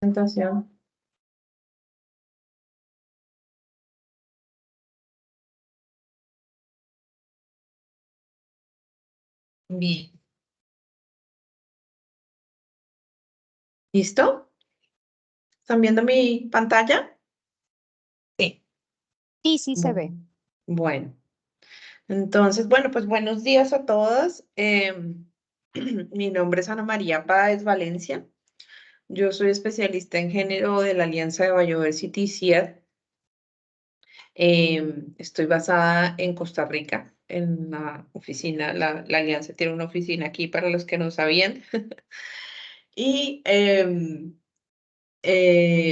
presentación. Bien. ¿Listo? ¿Están viendo mi pantalla? Sí. Sí, se ve. Bueno. Entonces, bueno, pues buenos días a todas. Mi nombre es Ana María Páez Valencia. Yo soy especialista en género de la Alianza de Biodiversity CIED. Estoy basada en Costa Rica, en la oficina. La Alianza tiene una oficina aquí para los que no sabían. Y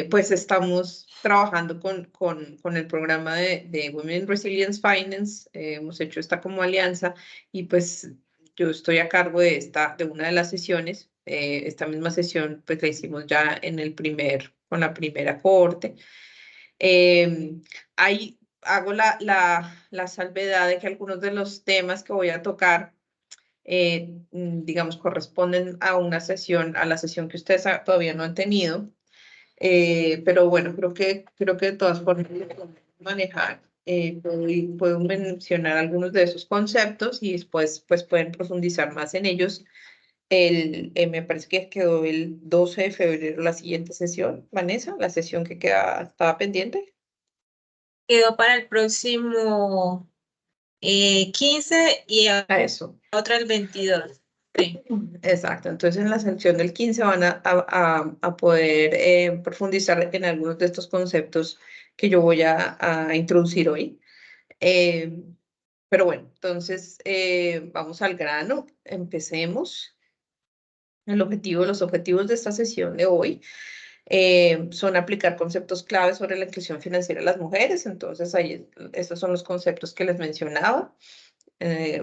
pues estamos trabajando con el programa de Women Resilience Finance. Hemos hecho esta como alianza y pues yo estoy a cargo de una de las sesiones. Esta misma sesión pues la hicimos ya con la primera cohorte. Ahí hago la salvedad de que algunos de los temas que voy a tocar digamos, corresponden a a la sesión que ustedes todavía no han tenido. Pero bueno, creo que de todas formas lo podemos manejar. Puedo mencionar algunos de esos conceptos y después pues pueden profundizar más en ellos. Me parece que quedó el 12 de febrero la siguiente sesión, Vanessa, la sesión que estaba pendiente. Quedó para el próximo 15 y A eso. otra el 22. Sí. Exacto, entonces en la sección del 15 van a poder profundizar en algunos de estos conceptos que yo voy a introducir hoy. Pero bueno, entonces vamos al grano, empecemos. Los objetivos de esta sesión de hoy son aplicar conceptos claves sobre la inclusión financiera de las mujeres. Entonces, estos son los conceptos que les mencionaba.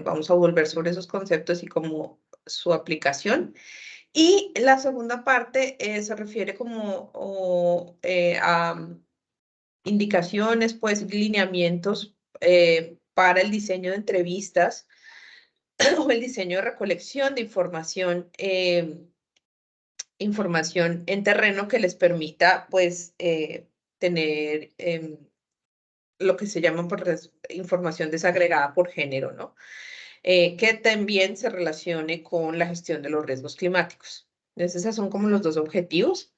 Vamos a volver sobre esos conceptos y cómo su aplicación. Y la segunda parte se refiere a indicaciones, pues lineamientos para el diseño de entrevistas o el diseño de recolección de información en terreno que les permita pues tener lo que se llama información desagregada por género, ¿no? Que también se relacione con la gestión de los riesgos climáticos. Entonces, esos son como los dos objetivos.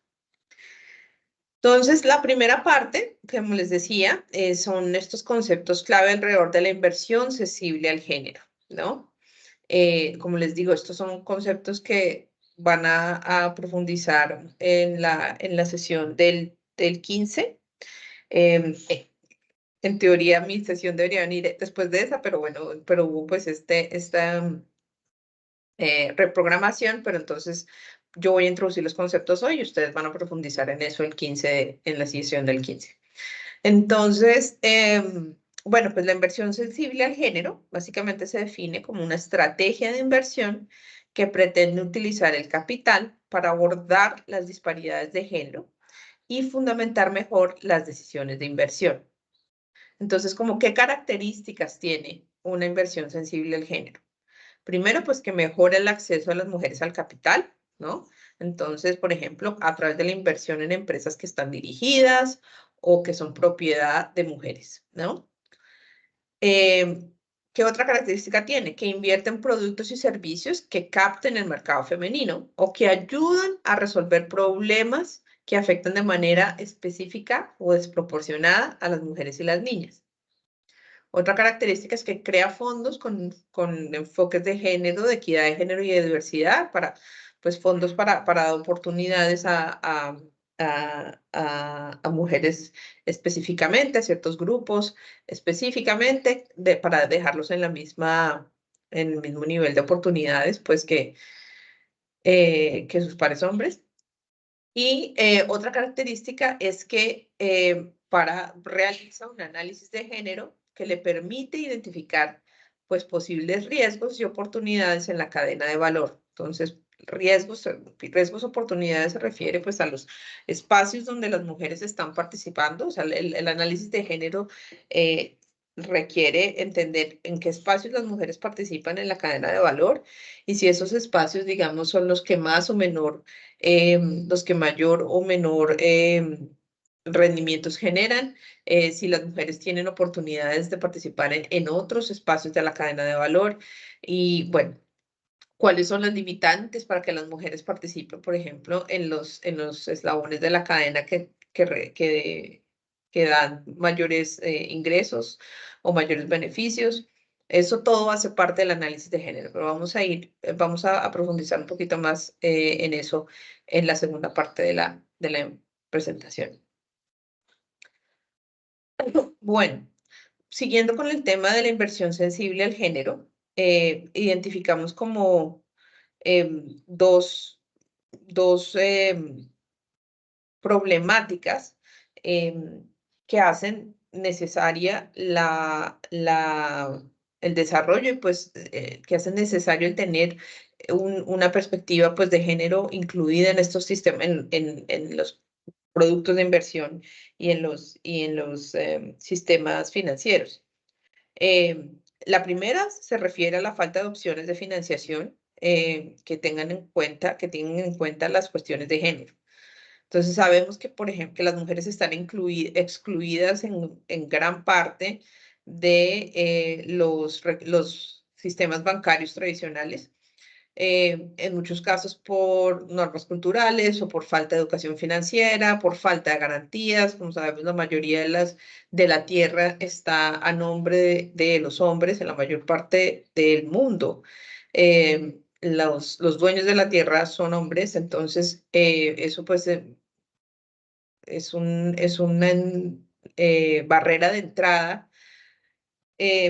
Entonces, la primera parte, como les decía, son estos conceptos clave alrededor de la inversión sensible al género, ¿no? Como les digo, estos son conceptos que van a profundizar en la sesión del 15. En teoría, mi sesión debería venir después de esa, pero bueno, pero hubo pues esta reprogramación, pero entonces yo voy a introducir los conceptos hoy y ustedes van a profundizar en eso en la sesión del 15. Entonces, bueno, pues la inversión sensible al género básicamente se define como una estrategia de inversión que pretende utilizar el capital para abordar las disparidades de género y fundamentar mejor las decisiones de inversión. Entonces, ¿como qué características tiene una inversión sensible al género? Primero, pues que mejora el acceso de las mujeres al capital, ¿no? Entonces, por ejemplo, a través de la inversión en empresas que están dirigidas o que son propiedad de mujeres, ¿no? ¿Qué otra característica tiene? Que invierte en productos y servicios que capten el mercado femenino o que ayudan a resolver problemas que afectan de manera específica o desproporcionada a las mujeres y las niñas. Otra característica es que crea fondos con enfoques de género, de equidad de género y de diversidad, pues fondos para dar oportunidades a mujeres específicamente, a ciertos grupos específicamente, para dejarlos en el mismo nivel de oportunidades, pues que sus pares hombres. Y otra característica es que realiza un análisis de género que le permite identificar pues, posibles riesgos y oportunidades en la cadena de valor. Entonces, riesgos, oportunidades se refiere pues, a los espacios donde las mujeres están participando. O sea, el análisis de género requiere entender en qué espacios las mujeres participan en la cadena de valor y si esos espacios, digamos, son los que más o menor, los que mayor o menor rendimientos generan, si las mujeres tienen oportunidades de participar en otros espacios de la cadena de valor y, bueno, cuáles son las limitantes para que las mujeres participen, por ejemplo, en los eslabones de la cadena que dan mayores ingresos o mayores beneficios. Eso todo hace parte del análisis de género, pero vamos a profundizar un poquito más en eso en la segunda parte de la presentación. Bueno, siguiendo con el tema de la inversión sensible al género, identificamos como dos problemáticas que hacen necesaria el desarrollo y pues que hacen necesario el tener una perspectiva pues de género incluida en estos sistemas, en los productos de inversión y en los sistemas financieros. La primera se refiere a la falta de opciones de financiación que tengan en cuenta las cuestiones de género. Entonces sabemos que, por ejemplo, que las mujeres están excluidas en gran parte de los sistemas bancarios tradicionales, en muchos casos por normas culturales o por falta de educación financiera, por falta de garantías. Como sabemos, la mayoría de la tierra está a nombre de los hombres en la mayor parte del mundo. Los dueños de la tierra son hombres, entonces eso pues es una barrera de entrada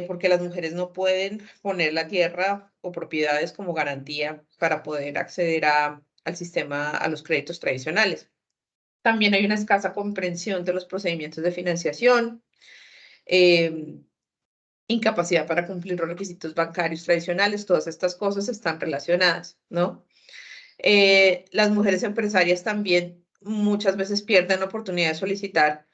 porque las mujeres no pueden poner la tierra o propiedades como garantía para poder acceder al sistema, a los créditos tradicionales. También hay una escasa comprensión de los procedimientos de financiación, incapacidad para cumplir los requisitos bancarios tradicionales, todas estas cosas están relacionadas, ¿no? Las mujeres empresarias también muchas veces pierden la oportunidad de solicitar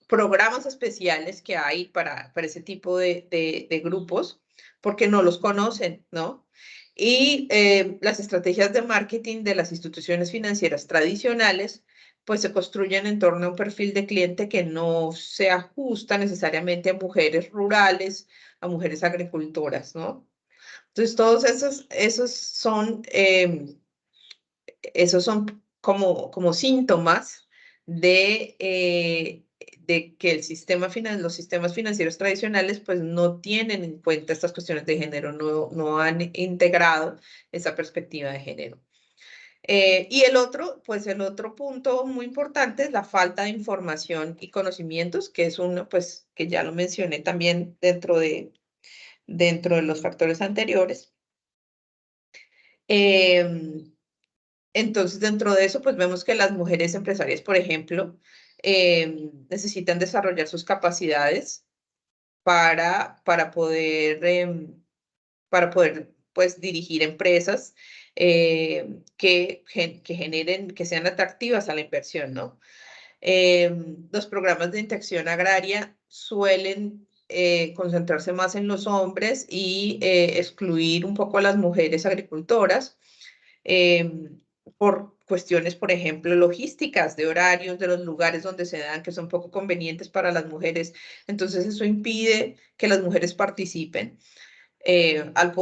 programas especiales que hay para ese tipo de grupos porque no los conocen, ¿no? Y las estrategias de marketing de las instituciones financieras tradicionales pues se construyen en torno a un perfil de cliente que no se ajusta necesariamente a mujeres rurales, a mujeres agricultoras, ¿no? Entonces todos esos son como síntomas de que los sistemas financieros tradicionales pues no tienen en cuenta estas cuestiones de género, no han integrado esa perspectiva de género. Y el otro punto muy importante es la falta de información y conocimientos, que es uno pues que ya lo mencioné también dentro de los factores anteriores. Entonces, dentro de eso, pues vemos que las mujeres empresarias, por ejemplo, necesitan desarrollar sus capacidades para poder pues, dirigir empresas que generen, que sean atractivas a la inversión, ¿no? Los programas de integración agraria suelen concentrarse más en los hombres y excluir un poco a las mujeres agricultoras por cuestiones, por ejemplo, logísticas de horarios de los lugares donde se dan, que son poco convenientes para las mujeres. Entonces, eso impide que las mujeres participen. Al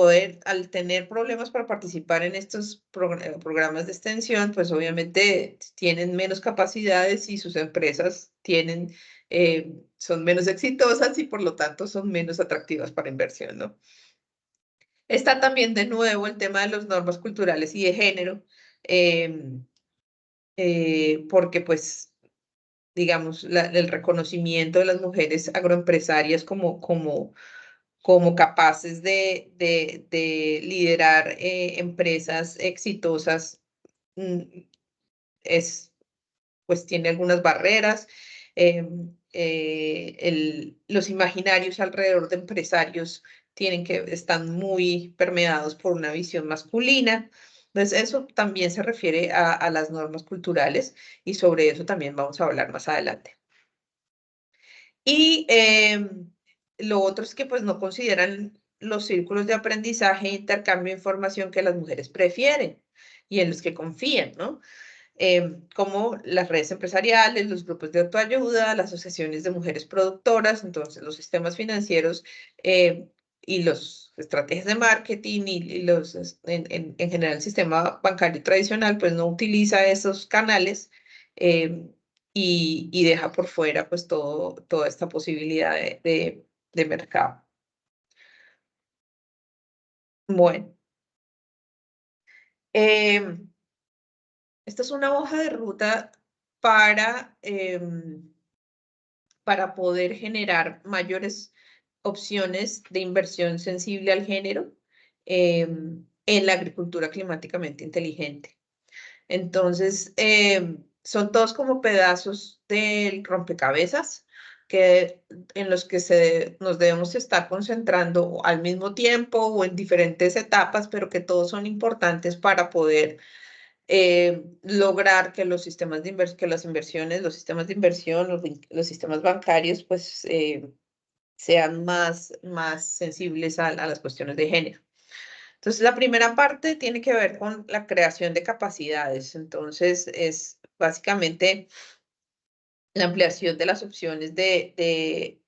tener problemas para participar en estos programas de extensión, pues obviamente tienen menos capacidades y sus empresas son menos exitosas y por lo tanto son menos atractivas para inversión, ¿no? Está también de nuevo el tema de las normas culturales y de género, porque pues, digamos, el reconocimiento de las mujeres agroempresarias como capaces de liderar empresas exitosas, pues tiene algunas barreras. Los imaginarios alrededor de empresarios están muy permeados por una visión masculina. Entonces, eso también se refiere a las normas culturales y sobre eso también vamos a hablar más adelante. Y lo otro es que pues no consideran los círculos de aprendizaje e intercambio de información que las mujeres prefieren y en los que confían, ¿no? Como las redes empresariales, los grupos de autoayuda, las asociaciones de mujeres productoras, entonces los sistemas financieros y las estrategias de marketing y los, en general el sistema bancario tradicional, pues no utiliza esos canales y deja por fuera pues toda esta posibilidad de mercado. Bueno. Esta es una hoja de ruta para poder generar mayores opciones de inversión sensible al género en la agricultura climáticamente inteligente. Entonces, son todos como pedazos del rompecabezas en los que nos debemos estar concentrando al mismo tiempo o en diferentes etapas, pero que todos son importantes para poder lograr que los sistemas que las inversiones, los sistemas de inversión, los sistemas bancarios, pues sean más sensibles a las cuestiones de género. Entonces, la primera parte tiene que ver con la creación de capacidades. Entonces, es básicamente la ampliación de las opciones de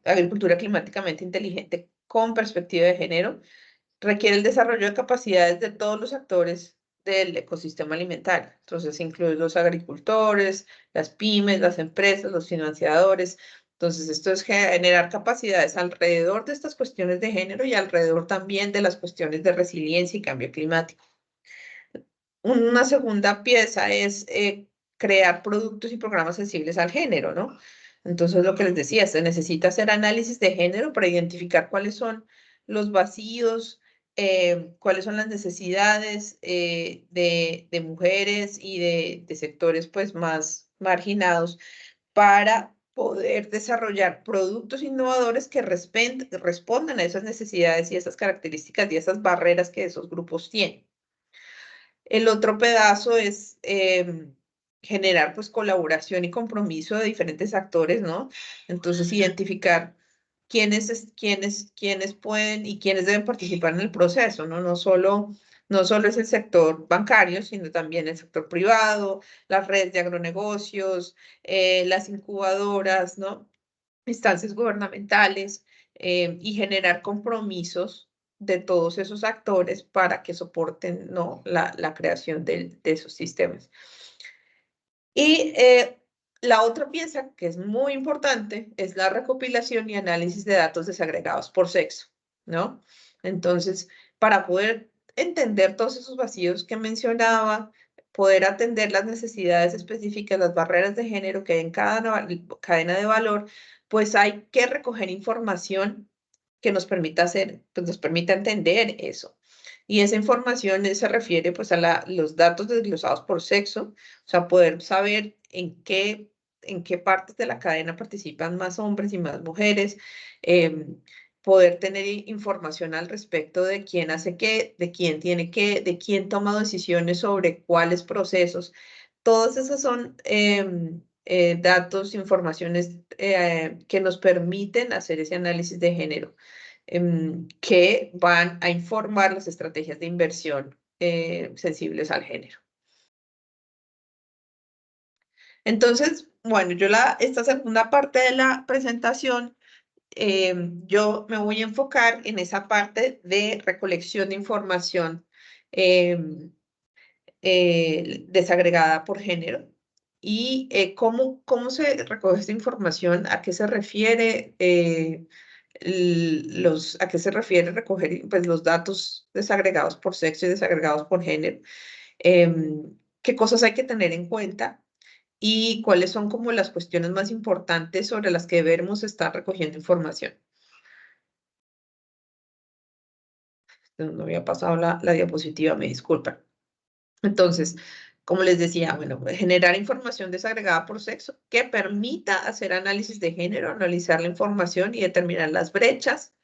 agricultura climáticamente inteligente con perspectiva de género. Requiere el desarrollo de capacidades de todos los actores del ecosistema alimentario. Entonces, incluye los agricultores, las pymes, las empresas, los financiadores. Entonces, esto es generar capacidades alrededor de estas cuestiones de género y alrededor también de las cuestiones de resiliencia y cambio climático. Una segunda pieza es crear productos y programas sensibles al género, ¿no? Entonces, lo que les decía, se necesita hacer análisis de género para identificar cuáles son los vacíos, cuáles son las necesidades de mujeres y de sectores pues más marginados para poder desarrollar productos innovadores que respondan a esas necesidades y esas características y esas barreras que esos grupos tienen. El otro pedazo es generar pues colaboración y compromiso de diferentes actores, ¿no? Entonces identificar quiénes pueden y quiénes deben participar en el proceso, ¿no? No solo es el sector bancario, sino también el sector privado, las redes de agronegocios, las incubadoras, ¿no? Instancias gubernamentales y generar compromisos de todos esos actores para que soporten, ¿no? la creación de esos sistemas. Y la otra pieza que es muy importante es la recopilación y análisis de datos desagregados por sexo, ¿no? Entonces, para poder entender todos esos vacíos que mencionaba, poder atender las necesidades específicas, las barreras de género que hay en cada cadena de valor, pues hay que recoger información que nos permita pues nos permita entender eso. Y esa información se refiere pues a los datos desglosados por sexo, o sea, poder saber en qué partes de la cadena participan más hombres y más mujeres, poder tener información al respecto de quién hace qué, de quién tiene qué, de quién toma decisiones sobre cuáles procesos. Todos esos son datos, informaciones que nos permiten hacer ese análisis de género, que van a informar las estrategias de inversión sensibles al género. Entonces, bueno, esta segunda parte de la presentación, yo me voy a enfocar en esa parte de recolección de información desagregada por género y cómo se recoge esta información, a qué se refiere a qué se refiere recoger pues, los datos desagregados por sexo y desagregados por género, qué cosas hay que tener en cuenta y cuáles son como las cuestiones más importantes sobre las que debemos estar recogiendo información. No había pasado la diapositiva, me disculpan. Entonces, como les decía, bueno, generar información desagregada por sexo que permita hacer análisis de género, analizar la información y determinar las brechas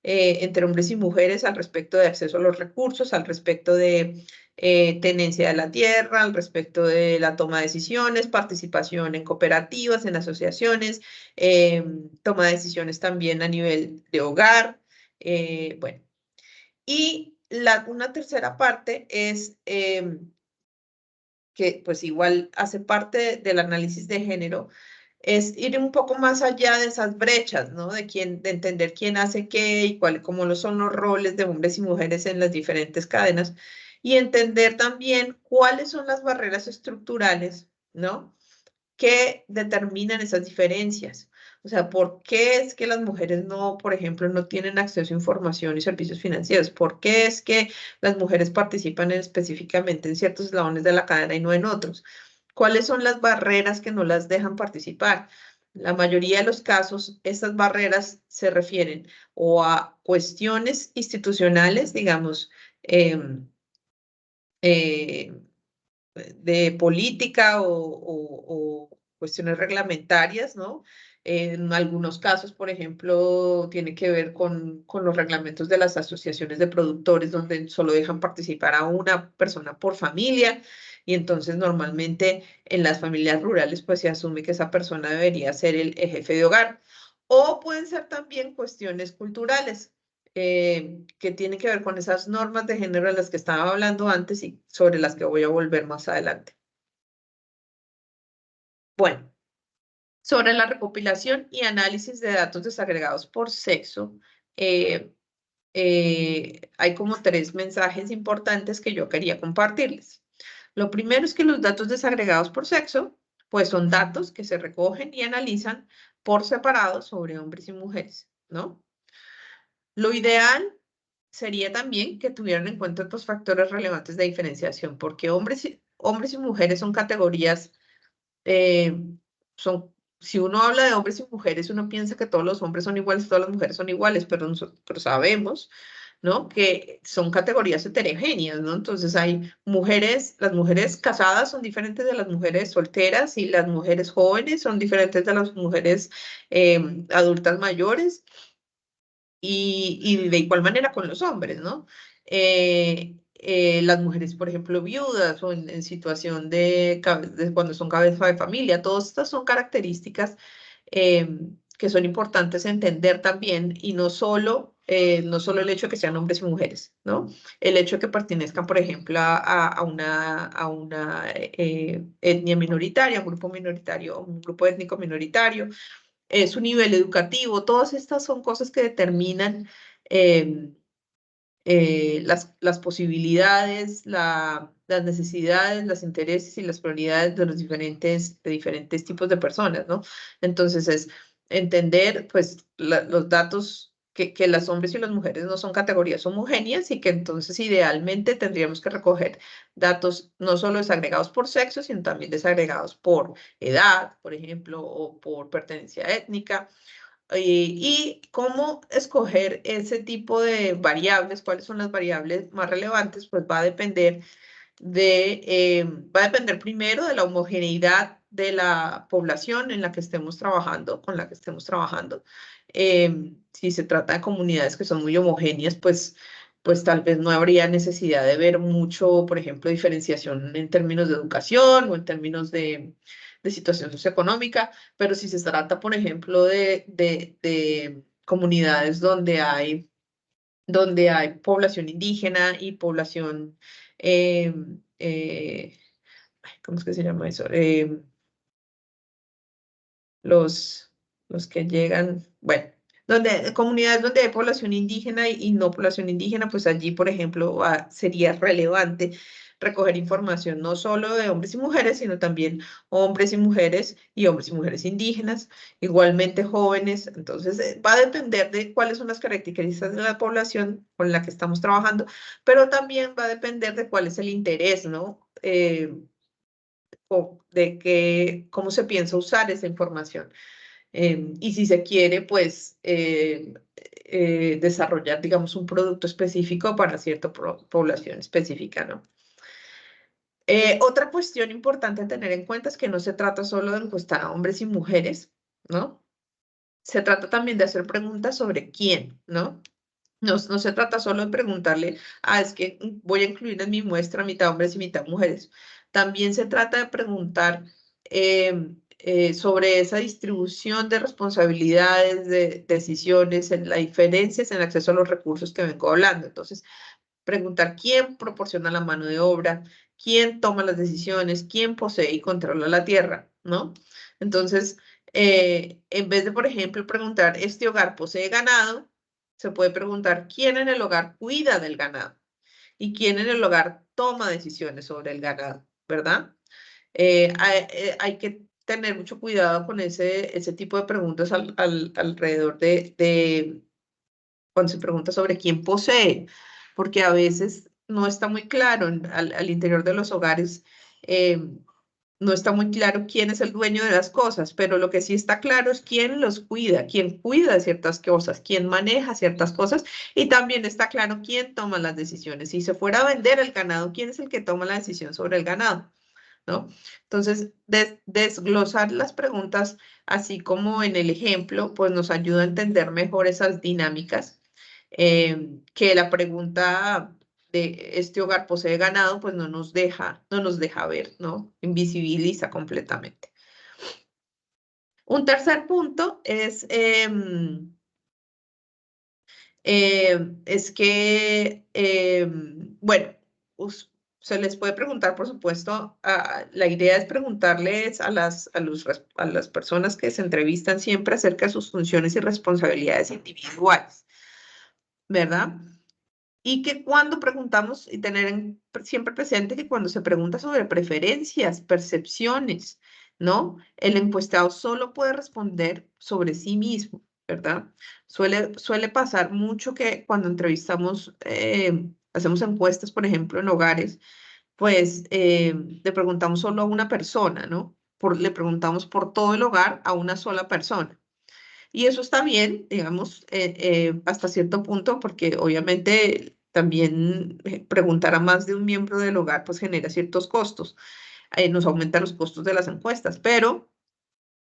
entre hombres y mujeres al respecto de acceso a los recursos, al respecto de tenencia de la tierra, al respecto de la toma de decisiones, participación en cooperativas, en asociaciones, toma de decisiones también a nivel de hogar, bueno. Y una tercera parte es que pues igual hace parte del análisis de género, es ir un poco más allá de esas brechas, ¿no? De entender quién hace qué y cómo son los roles de hombres y mujeres en las diferentes cadenas y entender también cuáles son las barreras estructurales, ¿no? Que determinan esas diferencias. O sea, ¿por qué es que las mujeres no, por ejemplo, no tienen acceso a información y servicios financieros? ¿Por qué es que las mujeres participan específicamente en ciertos eslabones de la cadena y no en otros? ¿Cuáles son las barreras que no las dejan participar? La mayoría de los casos, estas barreras se refieren o a cuestiones institucionales, digamos, eh, de política o cuestiones reglamentarias, ¿no? En algunos casos, por ejemplo, tiene que ver con los reglamentos de las asociaciones de productores, donde solo dejan participar a una persona por familia, y entonces normalmente en las familias rurales pues se asume que esa persona debería ser el jefe de hogar. O pueden ser también cuestiones culturales que tiene que ver con esas normas de género de las que estaba hablando antes y sobre las que voy a volver más adelante. Bueno, sobre la recopilación y análisis de datos desagregados por sexo, hay como 3 mensajes importantes que yo quería compartirles. Lo primero es que los datos desagregados por sexo, pues son datos que se recogen y analizan por separado sobre hombres y mujeres, ¿no? Lo ideal sería también que tuvieran en cuenta estos factores relevantes de diferenciación, porque hombres y mujeres son categorías, eh, si uno habla de hombres y mujeres, uno piensa que todos los hombres son iguales, todas las mujeres son iguales, pero sabemos, ¿no? Que son categorías heterogéneas, ¿no? Entonces hay mujeres, las mujeres casadas son diferentes de las mujeres solteras y las mujeres jóvenes son diferentes de las mujeres adultas mayores y de igual manera con los hombres, ¿no? Las mujeres, por ejemplo, viudas o en situación de cuando son cabeza de familia, todas estas son características que son importantes entender también y no solo el hecho de que sean hombres y mujeres, ¿no? El hecho de que pertenezcan, por ejemplo, a una etnia minoritaria, un grupo minoritario, un grupo étnico minoritario, su nivel educativo, todas estas son cosas que determinan las posibilidades, las necesidades, los intereses y las prioridades de de diferentes tipos de personas, ¿no? Entonces es entender, pues, los datos que las hombres y las mujeres no son categorías homogéneas y que entonces idealmente tendríamos que recoger datos no solo desagregados por sexo, sino también desagregados por edad, por ejemplo, o por pertenencia étnica, y cómo escoger ese tipo de variables, cuáles son las variables más relevantes, pues va a depender primero de la homogeneidad de la población en la que estemos trabajando, con la que estemos trabajando. Si se trata de comunidades que son muy homogéneas, pues tal vez no habría necesidad de ver mucho, por ejemplo, diferenciación en términos de educación o en términos de situación socioeconómica, pero si se trata, por ejemplo, de comunidades donde hay población indígena y población, eh, eh, ¿cómo es que se llama eso? Los que llegan, bueno, comunidades donde hay población indígena y no población indígena, pues allí, por ejemplo, sería relevante recoger información no solo de hombres y mujeres, sino también hombres y mujeres indígenas, igualmente jóvenes. Entonces, va a depender de cuáles son las características de la población con la que estamos trabajando, pero también va a depender de cuál es el interés, ¿no? Cómo se piensa usar esa información. Y si se quiere, pues, desarrollar, digamos, un producto específico para cierta población específica, ¿no? Otra cuestión importante a tener en cuenta es que no se trata solo de encuestar a hombres y mujeres, ¿no? Se trata también de hacer preguntas sobre quién, ¿no? No se trata solo de preguntarle, es que voy a incluir en mi muestra mitad hombres y mitad mujeres. También se trata de preguntar sobre esa distribución de responsabilidades, de decisiones, en las diferencias en el acceso a los recursos que vengo hablando. Entonces, preguntar quién proporciona la mano de obra, quién toma las decisiones, quién posee y controla la tierra, ¿no? Entonces, en vez de, por ejemplo, preguntar, ¿este hogar posee ganado? Se puede preguntar, ¿quién en el hogar cuida del ganado? ¿Y quién en el hogar toma decisiones sobre el ganado? ¿Verdad? Hay que tener mucho cuidado con ese tipo de preguntas alrededor cuando se pregunta sobre quién posee, porque a veces no está muy claro al interior de los hogares, no está muy claro quién es el dueño de las cosas, pero lo que sí está claro es quién los cuida, quién cuida de ciertas cosas, quién maneja ciertas cosas, y también está claro quién toma las decisiones. Si se fuera a vender el ganado, ¿quién es el que toma la decisión sobre el ganado? ¿No? Entonces, desglosar las preguntas, así como en el ejemplo, pues nos ayuda a entender mejor esas dinámicas que la pregunta de ¿este hogar posee ganado? Pues no nos deja ver, ¿no? Invisibiliza completamente. Un tercer punto es que, bueno, se les puede preguntar, por supuesto, la idea es preguntarles a las personas que se entrevistan siempre acerca de sus funciones y responsabilidades individuales, ¿verdad? Y que cuando preguntamos y tener siempre presente que cuando se pregunta sobre preferencias, percepciones, ¿no? El encuestado solo puede responder sobre sí mismo, ¿verdad? Suele pasar mucho que cuando entrevistamos, hacemos encuestas, por ejemplo, en hogares, pues le preguntamos solo a una persona, ¿no? Le preguntamos por todo el hogar a una sola persona. Y eso está bien, digamos, hasta cierto punto, porque obviamente también preguntar a más de un miembro del hogar pues genera ciertos costos, nos aumenta los costos de las encuestas, pero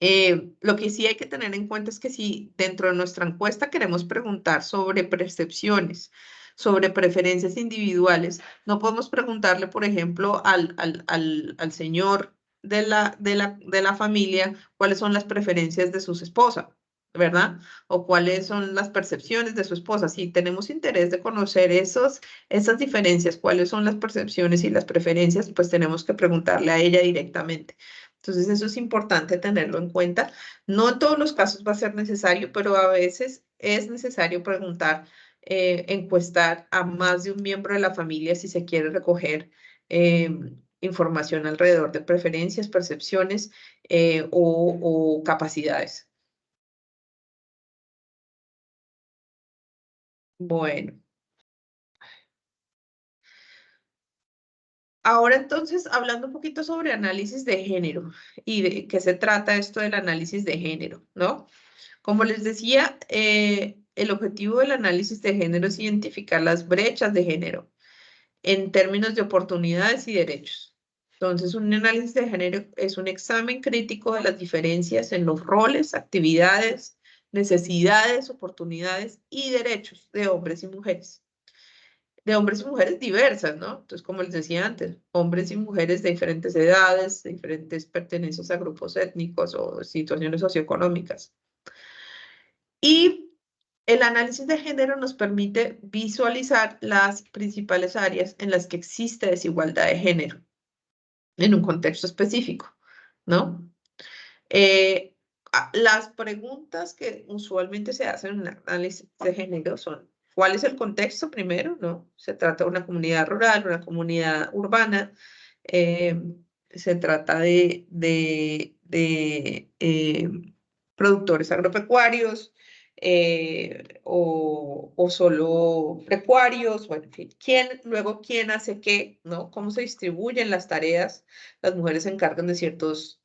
lo que sí hay que tener en cuenta es que si dentro de nuestra encuesta queremos preguntar sobre percepciones, sobre preferencias individuales, no podemos preguntarle, por ejemplo, al señor de la familia cuáles son las preferencias de su esposa, ¿verdad? O cuáles son las percepciones de su esposa. Si tenemos interés de conocer esas diferencias, cuáles son las percepciones y las preferencias, pues tenemos que preguntarle a ella directamente. Entonces, eso es importante tenerlo en cuenta. No en todos los casos va a ser necesario, pero a veces es necesario preguntar, encuestar a más de un miembro de la familia si se quiere recoger información alrededor de preferencias, percepciones o capacidades. Bueno. Ahora entonces, hablando un poquito sobre análisis de género y de qué se trata esto del análisis de género, ¿no? Como les decía, el objetivo del análisis de género es identificar las brechas de género en términos de oportunidades y derechos. Entonces, un análisis de género es un examen crítico de las diferencias en los roles, actividades, necesidades, oportunidades y derechos de hombres y mujeres. De hombres y mujeres diversas, ¿no? Entonces, como les decía antes, hombres y mujeres de diferentes edades, de diferentes pertenencias a grupos étnicos o situaciones socioeconómicas. Y el análisis de género nos permite visualizar las principales áreas en las que existe desigualdad de género en un contexto específico, ¿no? Las preguntas que usualmente se hacen en un análisis de género son, ¿cuál es el contexto primero, no? Se trata de una comunidad rural, una comunidad urbana, se trata de productores agropecuarios o solo pecuarios, bueno, en fin, luego quién hace qué, ¿no? ¿Cómo se distribuyen las tareas? Las mujeres se encargan de ciertos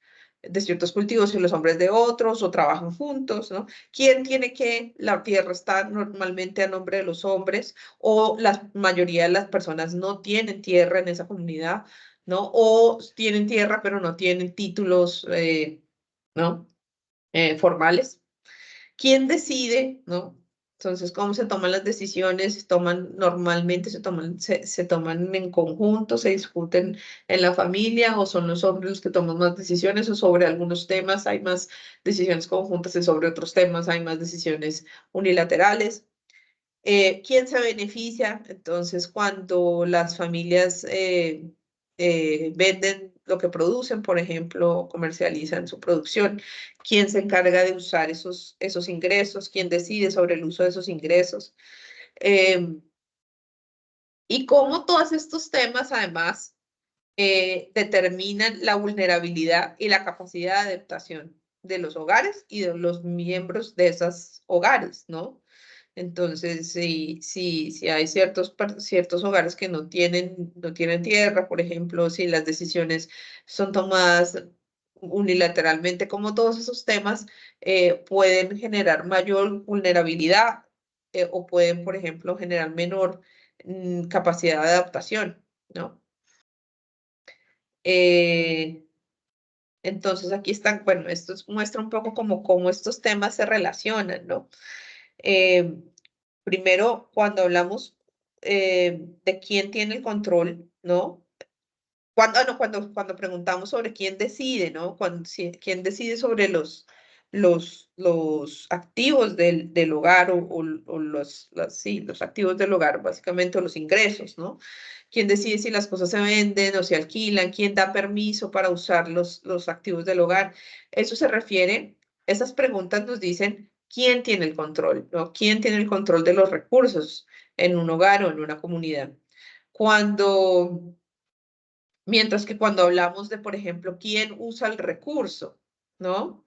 cultivos y los hombres de otros, o trabajan juntos, ¿no? ¿Quién tiene qué? La tierra está normalmente a nombre de los hombres, o la mayoría de las personas no tienen tierra en esa comunidad, ¿no? O tienen tierra, pero no tienen títulos, ¿no? Formales. ¿Quién decide, ¿no? Entonces, ¿cómo se toman las decisiones? Normalmente se toman en conjunto, se discuten en la familia, o son los hombres los que toman más decisiones, o sobre algunos temas hay más decisiones conjuntas y sobre otros temas hay más decisiones unilaterales. ¿Quién se beneficia? Entonces, cuando las familias venden lo que producen, por ejemplo, comercializan su producción, ¿quién se encarga de usar esos ingresos? ¿Quién decide sobre el uso de esos ingresos? Y cómo todos estos temas, además, determinan la vulnerabilidad y la capacidad de adaptación de los hogares y de los miembros de esos hogares, ¿no? Entonces, si hay ciertos hogares que no tienen tierra, por ejemplo, si las decisiones son tomadas unilateralmente, como todos esos temas pueden generar mayor vulnerabilidad o pueden, por ejemplo, generar menor capacidad de adaptación, ¿no? Entonces, aquí están, bueno, muestra un poco como cómo estos temas se relacionan, ¿no? Primero, cuando hablamos de quién tiene el control, ¿no? Cuando preguntamos sobre quién decide, ¿no? Quién decide sobre los activos del hogar o los activos del hogar, básicamente, o los ingresos, ¿no? ¿Quién decide si las cosas se venden o se alquilan? ¿Quién da permiso para usar los activos del hogar? Eso se refiere, esas preguntas nos dicen quién tiene el control, ¿no? ¿Quién tiene el control de los recursos en un hogar o en una comunidad? Mientras que cuando hablamos de, por ejemplo, quién usa el recurso, ¿no?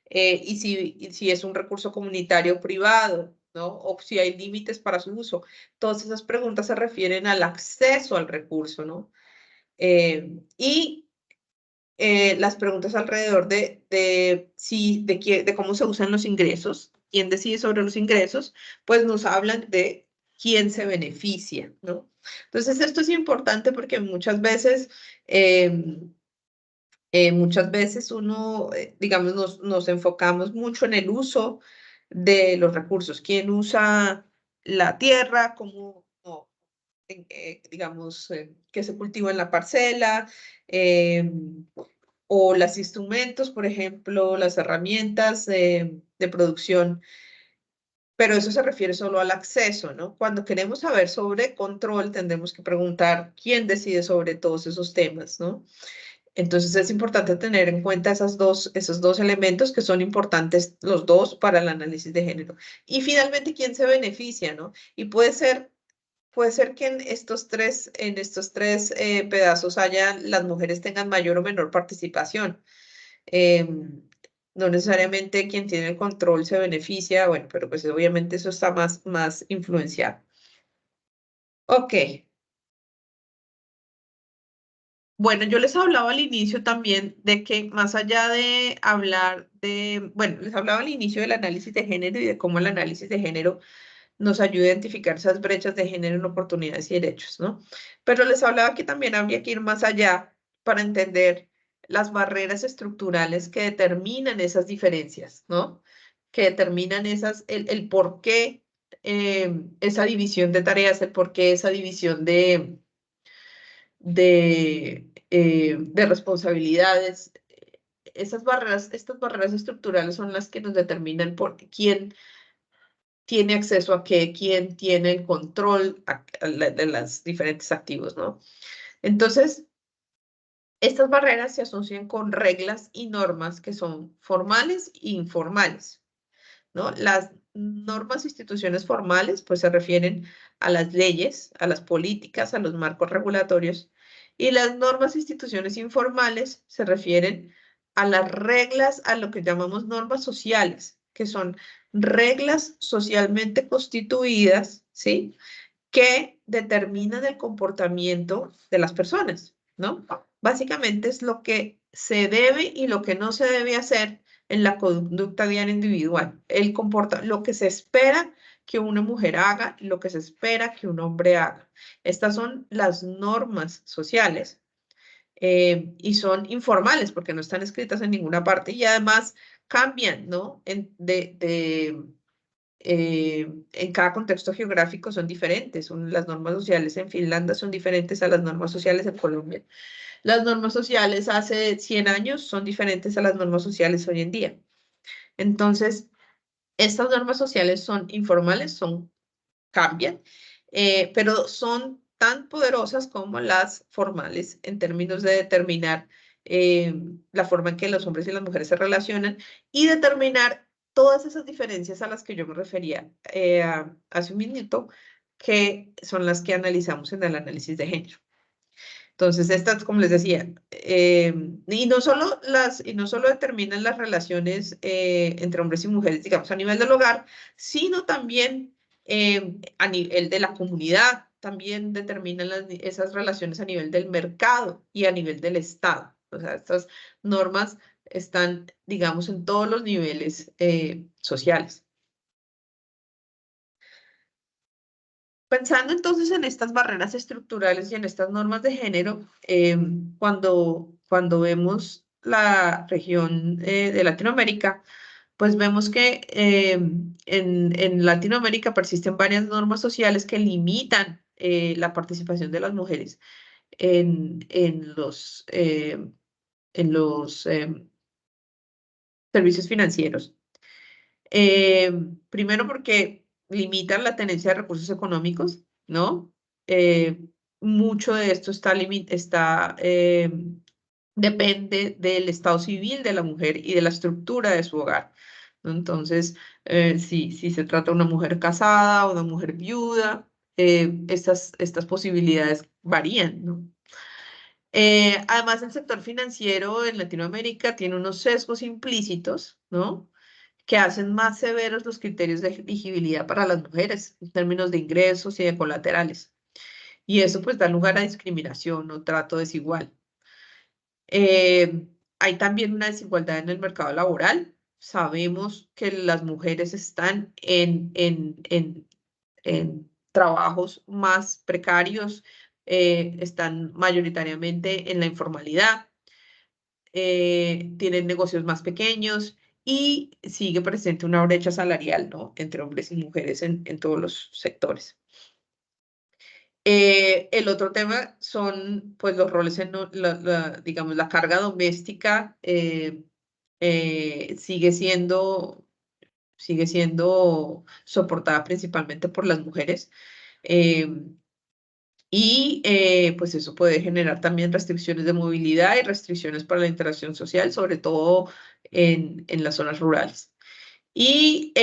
Y si es un recurso comunitario o privado, ¿no? O si hay límites para su uso. Todas esas preguntas se refieren al acceso al recurso, ¿no? Y las preguntas alrededor de cómo se usan los ingresos, quién decide sobre los ingresos, pues nos hablan de quién se beneficia, ¿no? Entonces, esto es importante porque muchas veces uno, digamos, nos enfocamos mucho en el uso de los recursos. ¿Quién usa la tierra? ¿Cómo, no, digamos, qué se cultiva en la parcela? O los instrumentos, por ejemplo, las herramientas de producción, pero eso se refiere solo al acceso, ¿no? Cuando queremos saber sobre control, tendremos que preguntar quién decide sobre todos esos temas, ¿no? Entonces es importante tener en cuenta esos dos elementos que son importantes los dos para el análisis de género. Y finalmente, ¿quién se beneficia, no? Y puede ser que en estos tres pedazos las mujeres tengan mayor o menor participación. No necesariamente quien tiene el control se beneficia, bueno, pero pues obviamente eso está más influenciado. Ok. Bueno, yo les hablaba al inicio también de que más allá de hablar bueno, les hablaba al inicio del análisis de género y de cómo el análisis de género nos ayuda a identificar esas brechas de género en oportunidades y derechos, ¿no? Pero les hablaba que también habría que ir más allá para entender las barreras estructurales que determinan esas diferencias, ¿no? Que determinan el por qué esa división de tareas, el por qué esa división de responsabilidades. Estas barreras estructurales son las que nos determinan por quién tiene acceso a qué, quién tiene el control de los diferentes activos, ¿no? Entonces, estas barreras se asocian con reglas y normas que son formales e informales, ¿no? Las normas e instituciones formales, pues se refieren a las leyes, a las políticas, a los marcos regulatorios, y las normas e instituciones informales se refieren a las reglas, a lo que llamamos normas sociales, que son reglas socialmente constituidas, ¿sí? Que determinan el comportamiento de las personas, ¿no? Básicamente es lo que se debe y lo que no se debe hacer en la conducta diaria individual. Lo que se espera que una mujer haga, lo que se espera que un hombre haga. Estas son las normas sociales y son informales porque no están escritas en ninguna parte y además cambian, ¿no? en cada contexto geográfico son diferentes. Las normas sociales en Finlandia son diferentes a las normas sociales en Colombia. Las normas sociales hace 100 años son diferentes a las normas sociales hoy en día. Entonces, estas normas sociales son informales, cambian, pero son tan poderosas como las formales en términos de determinar la forma en que los hombres y las mujeres se relacionan y determinar todas esas diferencias a las que yo me refería hace un minuto, que son las que analizamos en el análisis de género. Entonces, estas, como les decía, y no solo determinan las relaciones entre hombres y mujeres, digamos, a nivel del hogar, sino también a nivel de la comunidad, también determinan esas relaciones a nivel del mercado y a nivel del Estado. O sea, estas normas están, digamos, en todos los niveles sociales. Pensando entonces en estas barreras estructurales y en estas normas de género, cuando vemos la región de Latinoamérica, pues vemos que en Latinoamérica persisten varias normas sociales que limitan la participación de las mujeres en los servicios financieros. Primero porque limitan la tenencia de recursos económicos, ¿no? Mucho de esto depende del estado civil de la mujer y de la estructura de su hogar, ¿no? Entonces, si se trata de una mujer casada o una mujer viuda, estas posibilidades varían, ¿no? Además, el sector financiero en Latinoamérica tiene unos sesgos implícitos, ¿no? Que hacen más severos los criterios de elegibilidad para las mujeres en términos de ingresos y de colaterales. Y eso pues da lugar a discriminación o trato desigual. Hay también una desigualdad en el mercado laboral. Sabemos que las mujeres están en trabajos más precarios, están mayoritariamente en la informalidad, tienen negocios más pequeños y sigue presente una brecha salarial, ¿no? Entre hombres y mujeres en todos los sectores. El otro tema son, pues, los roles digamos, la carga doméstica sigue siendo soportada principalmente por las mujeres. Pues eso puede generar también restricciones de movilidad y restricciones para la interacción social, sobre todo en las zonas rurales. Y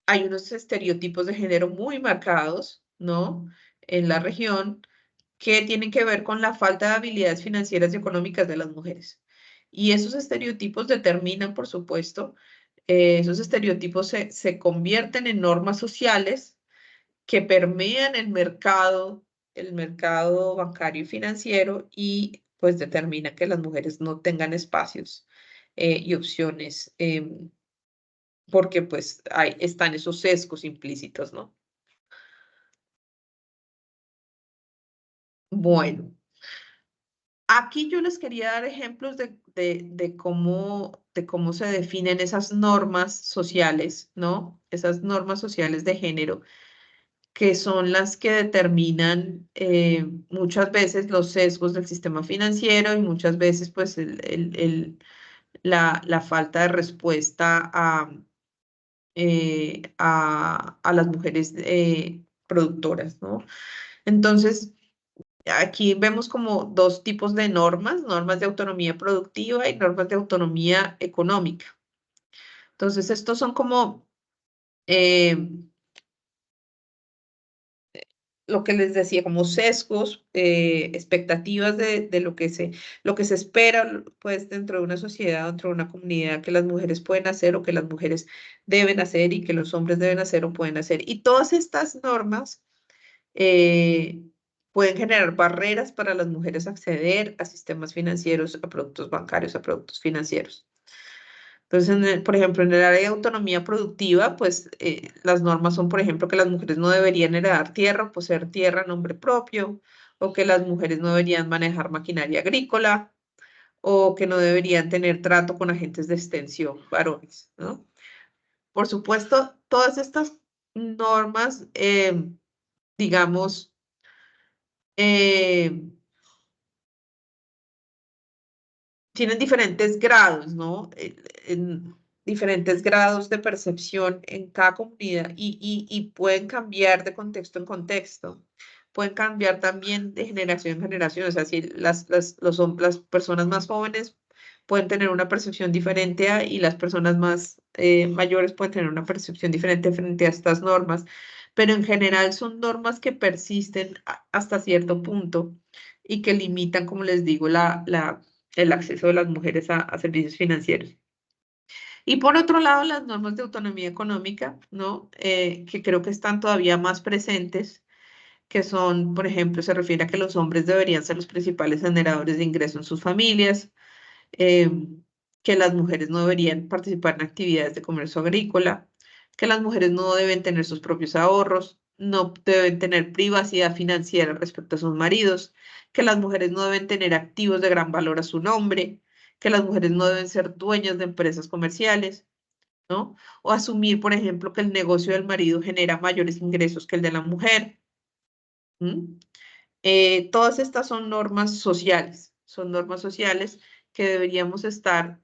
hay unos estereotipos de género muy marcados, ¿no? En la región que tienen que ver con la falta de habilidades financieras y económicas de las mujeres. Y esos estereotipos determinan, por supuesto, esos estereotipos se convierten en normas sociales que permean el mercado bancario y financiero y pues determina que las mujeres no tengan espacios y opciones porque pues están esos sesgos implícitos, ¿no? Bueno, aquí yo les quería dar ejemplos de cómo se definen esas normas sociales, ¿no? Esas normas sociales de género que son las que determinan muchas veces los sesgos del sistema financiero y muchas veces pues la falta de respuesta a las mujeres productoras, ¿no? Entonces, aquí vemos como dos tipos de normas de autonomía productiva y normas de autonomía económica. Entonces, estos son como lo que les decía, como sesgos, expectativas de lo que se espera, pues, dentro de una sociedad, dentro de una comunidad, que las mujeres pueden hacer o que las mujeres deben hacer y que los hombres deben hacer o pueden hacer. Y todas estas normas pueden generar barreras para las mujeres acceder a sistemas financieros, a productos bancarios, a productos financieros. Entonces, por ejemplo, en el área de autonomía productiva, pues las normas son, por ejemplo, que las mujeres no deberían heredar tierra o poseer tierra a nombre propio, o que las mujeres no deberían manejar maquinaria agrícola, o que no deberían tener trato con agentes de extensión varones, ¿no? Por supuesto, todas estas normas, digamos, tienen diferentes grados, ¿no? En diferentes grados de percepción en cada comunidad y pueden cambiar de contexto en contexto. Pueden cambiar también de generación en generación. O sea, si las personas más jóvenes pueden tener una percepción diferente y las personas más mayores pueden tener una percepción diferente frente a estas normas. Pero en general son normas que persisten hasta cierto punto y que limitan, como les digo, el acceso de las mujeres a servicios financieros. Y por otro lado, las normas de autonomía económica, ¿no? Que creo que están todavía más presentes, que son, por ejemplo, se refiere a que los hombres deberían ser los principales generadores de ingresos en sus familias, que las mujeres no deberían participar en actividades de comercio agrícola, que las mujeres no deben tener sus propios ahorros, no deben tener privacidad financiera respecto a sus maridos, que las mujeres no deben tener activos de gran valor a su nombre, que las mujeres no deben ser dueñas de empresas comerciales, ¿no? O asumir, por ejemplo, que el negocio del marido genera mayores ingresos que el de la mujer. Todas estas son normas sociales que deberíamos estar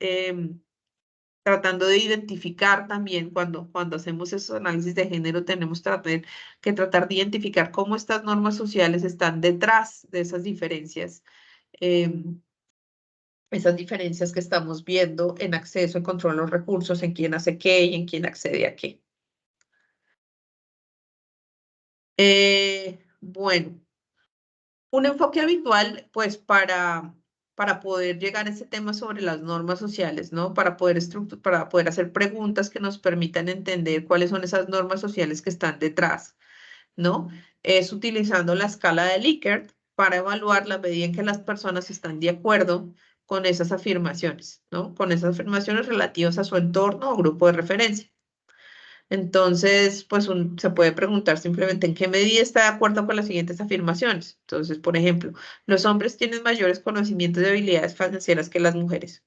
tratando de identificar también cuando hacemos esos análisis de género, tenemos que tratar de identificar cómo estas normas sociales están detrás de esas diferencias que estamos viendo en acceso, en control de los recursos, en quién hace qué y en quién accede a qué. Bueno, un enfoque habitual, pues, para poder llegar a ese tema sobre las normas sociales, ¿no? Para poder hacer preguntas que nos permitan entender cuáles son esas normas sociales que están detrás, ¿no? Es utilizando la escala de Likert para evaluar la medida en que las personas están de acuerdo con esas afirmaciones, ¿no? Con esas afirmaciones relativas a su entorno o grupo de referencia. Entonces, pues se puede preguntar simplemente en qué medida está de acuerdo con las siguientes afirmaciones. Entonces, por ejemplo, los hombres tienen mayores conocimientos y habilidades financieras que las mujeres.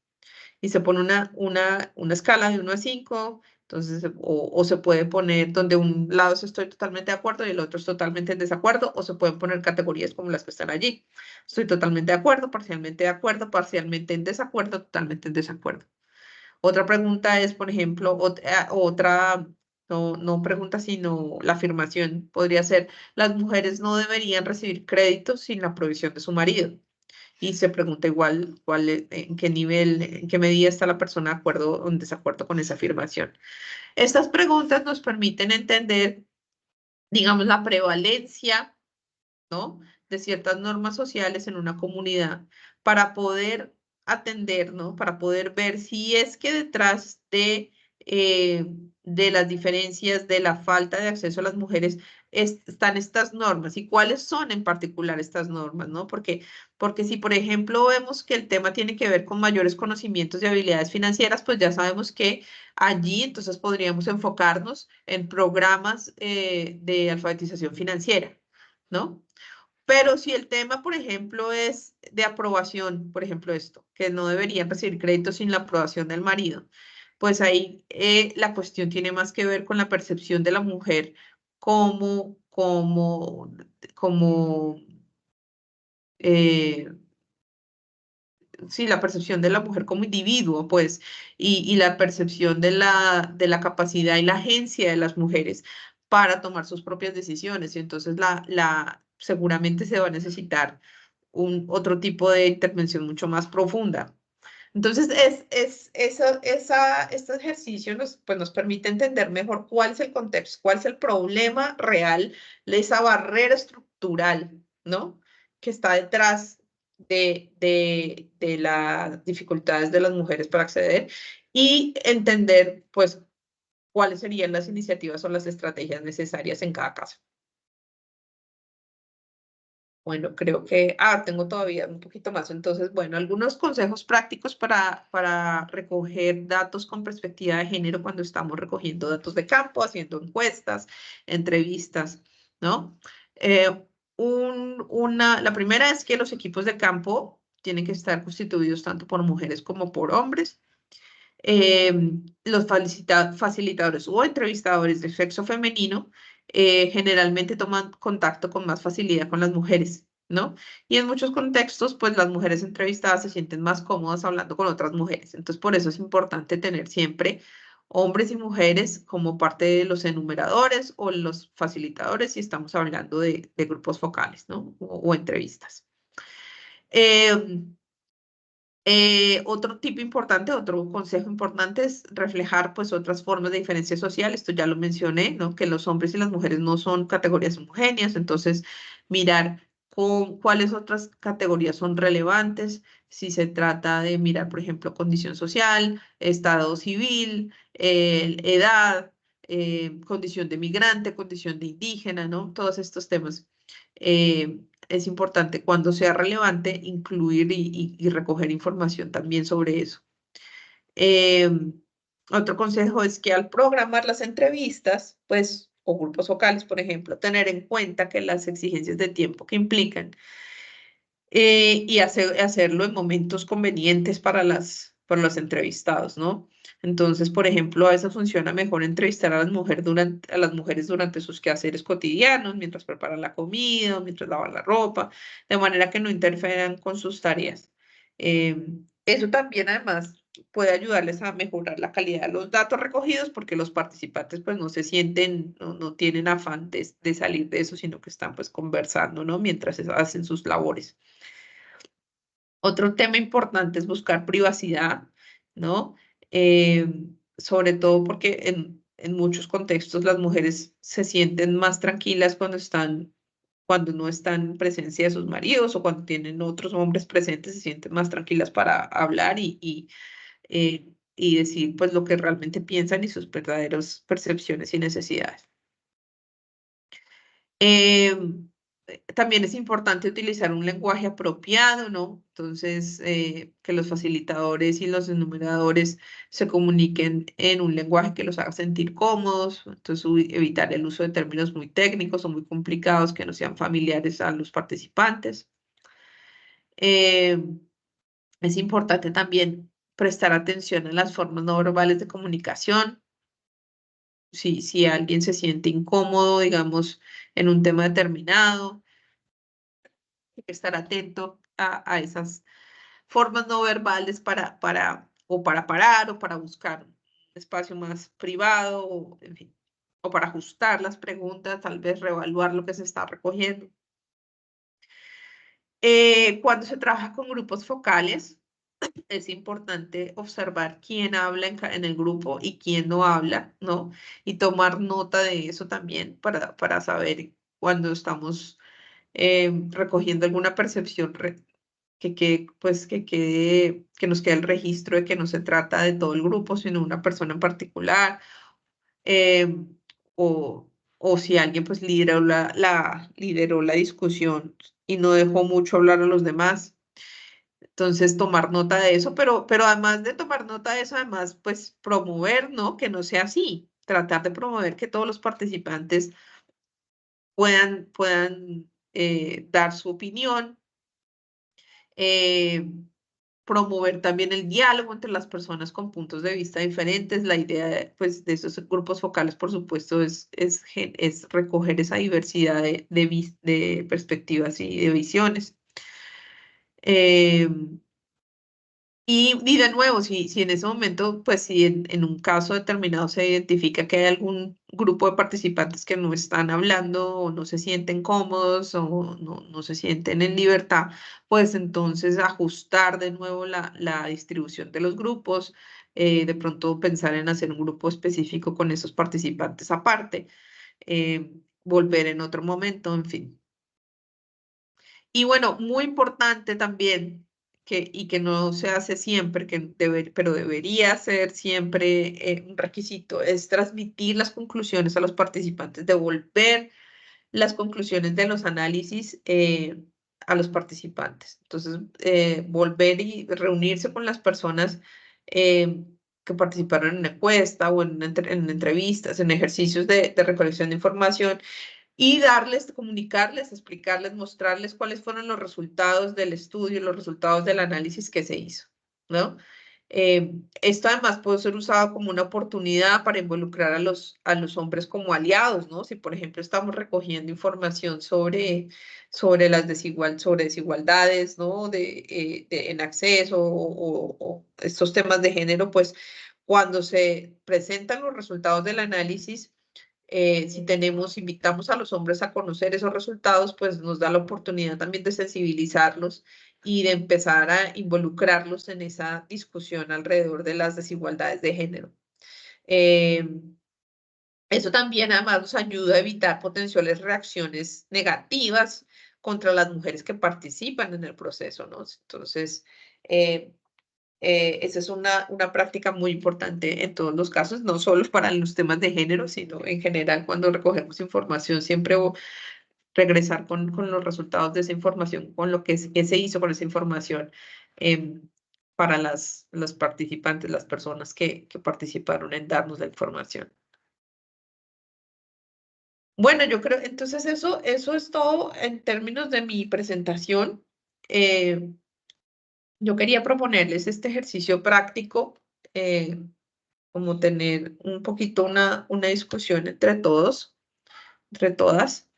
Y se pone una escala de 1 a 5, entonces, o se puede poner donde un lado estoy totalmente de acuerdo y el otro es totalmente en desacuerdo, o se pueden poner categorías como las que están allí. Estoy totalmente de acuerdo, parcialmente en desacuerdo, totalmente en desacuerdo. Otra pregunta es, por ejemplo, no pregunta, sino la afirmación podría ser, las mujeres no deberían recibir créditos sin la provisión de su marido. Y se pregunta igual en qué nivel, en qué medida está la persona de acuerdo o en desacuerdo con esa afirmación. Estas preguntas nos permiten entender, digamos, la prevalencia, ¿no? De ciertas normas sociales en una comunidad para poder atender, ¿no? Para poder ver si es que detrás de las diferencias, de la falta de acceso a las mujeres, están estas normas y cuáles son en particular estas normas, ¿no? Porque si, por ejemplo, vemos que el tema tiene que ver con mayores conocimientos y habilidades financieras, pues ya sabemos que allí entonces podríamos enfocarnos en programas de alfabetización financiera, ¿no? Pero si el tema, por ejemplo, es de aprobación, por ejemplo, esto, que no deberían recibir crédito sin la aprobación del marido, pues ahí la cuestión tiene más que ver con la percepción de la mujer como eh, sí, la percepción de la mujer como individuo, pues, y la percepción de la capacidad y la agencia de las mujeres para tomar sus propias decisiones. Y entonces seguramente se va a necesitar otro tipo de intervención mucho más profunda. Entonces, este ejercicio nos permite entender mejor cuál es el contexto, cuál es el problema real de esa barrera estructural, ¿no? Que está detrás de las dificultades de las mujeres para acceder y entender, pues, cuáles serían las iniciativas o las estrategias necesarias en cada caso. Bueno, creo que, tengo todavía un poquito más. Entonces, bueno, algunos consejos prácticos para recoger datos con perspectiva de género cuando estamos recogiendo datos de campo, haciendo encuestas, entrevistas, ¿no? La primera es que los equipos de campo tienen que estar constituidos tanto por mujeres como por hombres. Los facilitadores o entrevistadores de sexo femenino generalmente toman contacto con más facilidad con las mujeres, ¿no? Y en muchos contextos, pues las mujeres entrevistadas se sienten más cómodas hablando con otras mujeres. Entonces, por eso es importante tener siempre hombres y mujeres como parte de los enumeradores o los facilitadores si estamos hablando de grupos focales, ¿no? O entrevistas. Otro tip importante, otro consejo importante es reflejar pues otras formas de diferencia social. Esto ya lo mencioné, ¿no? Que los hombres y las mujeres no son categorías homogéneas, entonces mirar cuáles otras categorías son relevantes, si se trata de mirar, por ejemplo, condición social, estado civil, edad, condición de migrante, condición de indígena, ¿no? Todos estos temas. Es importante cuando sea relevante incluir y recoger información también sobre eso. Otro consejo es que al programar las entrevistas, pues, o grupos focales, por ejemplo, tener en cuenta que las exigencias de tiempo que implican y hacerlo en momentos convenientes para los entrevistados, ¿no? Entonces, por ejemplo, a veces funciona mejor entrevistar a las mujeres durante sus quehaceres cotidianos, mientras preparan la comida, mientras lavan la ropa, de manera que no interfieran con sus tareas. Eso también, además, puede ayudarles a mejorar la calidad de los datos recogidos porque los participantes pues no se sienten, no tienen afán de salir de eso, sino que están pues conversando, ¿no? Mientras hacen sus labores. Otro tema importante es buscar privacidad, ¿no? Sobre todo porque en muchos contextos las mujeres se sienten más tranquilas cuando no están en presencia de sus maridos o cuando tienen otros hombres presentes, se sienten más tranquilas para hablar y decir pues lo que realmente piensan y sus verdaderas percepciones y necesidades. También es importante utilizar un lenguaje apropiado, ¿no? Entonces, que los facilitadores y los enumeradores se comuniquen en un lenguaje que los haga sentir cómodos, entonces evitar el uso de términos muy técnicos o muy complicados que no sean familiares a los participantes. Es importante también prestar atención a las formas no verbales de comunicación. Si alguien se siente incómodo, digamos, en un tema determinado, hay que estar atento a esas formas no verbales o para parar o para buscar un espacio más privado, o, en fin, o para ajustar las preguntas, tal vez reevaluar lo que se está recogiendo. Cuando se trabaja con grupos focales, es importante observar quién habla en el grupo y quién no habla, ¿no? Y tomar nota de eso también para saber cuando estamos recogiendo alguna percepción que nos quede el registro de que no se trata de todo el grupo, sino una persona en particular, o, o si alguien pues lideró la discusión y no dejó mucho hablar a los demás. Entonces, tomar nota de eso, pero además de tomar nota de eso, además, pues promover, ¿no? Que no sea así, tratar de promover que todos los participantes puedan dar su opinión, promover también el diálogo entre las personas con puntos de vista diferentes. La idea, pues, de esos grupos focales, por supuesto, es recoger esa diversidad de perspectivas y de visiones. Y de nuevo, si en ese momento, pues si en un caso determinado se identifica que hay algún grupo de participantes que no están hablando o no se sienten cómodos o no se sienten en libertad, pues entonces ajustar de nuevo la distribución de los grupos, de pronto pensar en hacer un grupo específico con esos participantes aparte, volver en otro momento, en fin. Y bueno, muy importante también, y que no se hace siempre, pero debería ser siempre un requisito, es transmitir las conclusiones a los participantes, devolver las conclusiones de los análisis a los participantes. Entonces, volver y reunirse con las personas que participaron en una encuesta o en entrevistas, en ejercicios de recolección de información y comunicarles, explicarles, mostrarles cuáles fueron los resultados del estudio, los resultados del análisis que se hizo, ¿no? Esto además puede ser usado como una oportunidad para involucrar a los hombres como aliados, ¿no? Si, por ejemplo, estamos recogiendo información sobre sobre desigualdades, ¿no? En acceso o estos temas de género, pues cuando se presentan los resultados del análisis, si invitamos a los hombres a conocer esos resultados, pues nos da la oportunidad también de sensibilizarlos y de empezar a involucrarlos en esa discusión alrededor de las desigualdades de género. Eso también además nos ayuda a evitar potenciales reacciones negativas contra las mujeres que participan en el proceso, ¿no? Entonces, esa es una práctica muy importante en todos los casos, no solo para los temas de género, sino en general cuando recogemos información, siempre regresar con los resultados de esa información, con lo que se hizo con esa información para los participantes, las personas que participaron en darnos la información. Bueno, yo creo, entonces eso es todo en términos de mi presentación. Yo quería proponerles este ejercicio práctico, como tener un poquito una discusión entre todos, entre todas.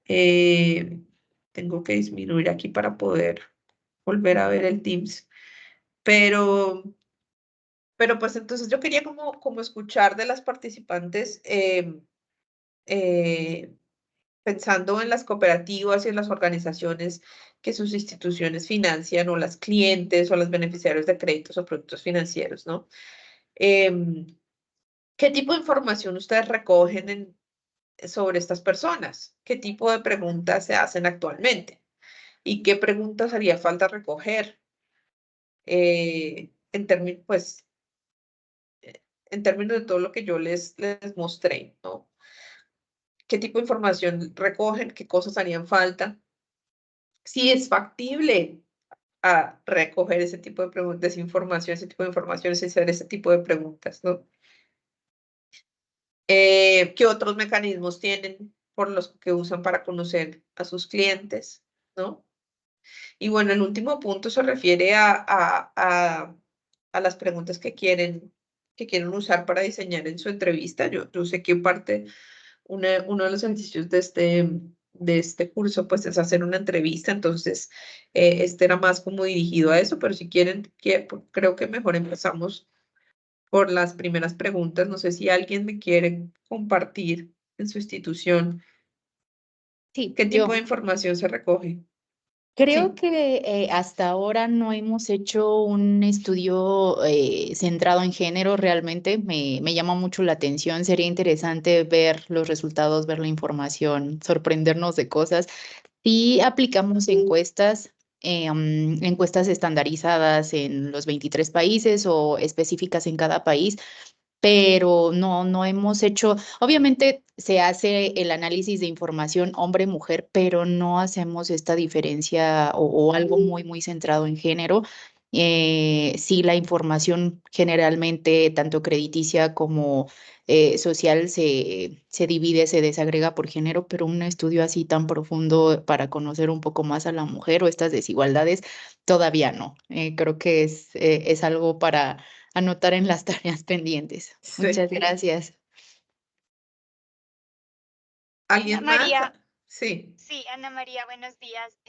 Tengo que disminuir aquí para poder volver a ver el Teams, pero pues entonces yo quería como escuchar de las participantes, eh, pensando en las cooperativas y en las organizaciones que sus instituciones financian, o las clientes o los beneficiarios de créditos o productos financieros, ¿no? Em, ¿Qué tipo de información ustedes recogen sobre estas personas? ¿Qué tipo de preguntas se hacen actualmente? ¿Y qué preguntas haría falta recoger? En términos, pues, en términos de todo lo que yo les mostré, ¿no? ¿Qué tipo de información recogen? ¿Qué cosas harían falta? Si es factible recoger ese tipo de preguntas, información, ese tipo de información, sin hacer ese tipo de preguntas, ¿no? ¿Qué otros mecanismos tienen por los que usan para conocer a sus clientes, ¿no? Y bueno, el último punto se refiere a las preguntas que quieren usar para diseñar en su entrevista. Yo sé que uno de los ejercicios de este curso, pues, es hacer una entrevista. Entonces, este era más como dirigido a eso, pero si quieren, creo que mejor empezamos por las primeras preguntas. No sé si alguien me quiere compartir en su institución Sí, qué yo tipo de información se recoge. creo Sí. que hasta ahora no hemos hecho un estudio centrado en género. Realmente me llama mucho la atención. Sería interesante ver los resultados, ver la información, sorprendernos de cosas. Sí aplicamos encuestas, encuestas estandarizadas en los 23 países o específicas en cada país, pero no hemos hecho, obviamente se hace el análisis de información hombre-mujer, pero no hacemos esta diferencia o algo muy centrado en género. Sí, la información generalmente, tanto crediticia como social, se divide, se desagrega por género, pero un estudio así tan profundo para conocer un poco más a la mujer o estas desigualdades, todavía no. Creo que es algo para anotar en las tareas pendientes. Sí. Muchas gracias. ¿Alguien más? María, Sí, sí, Ana María, buenos días.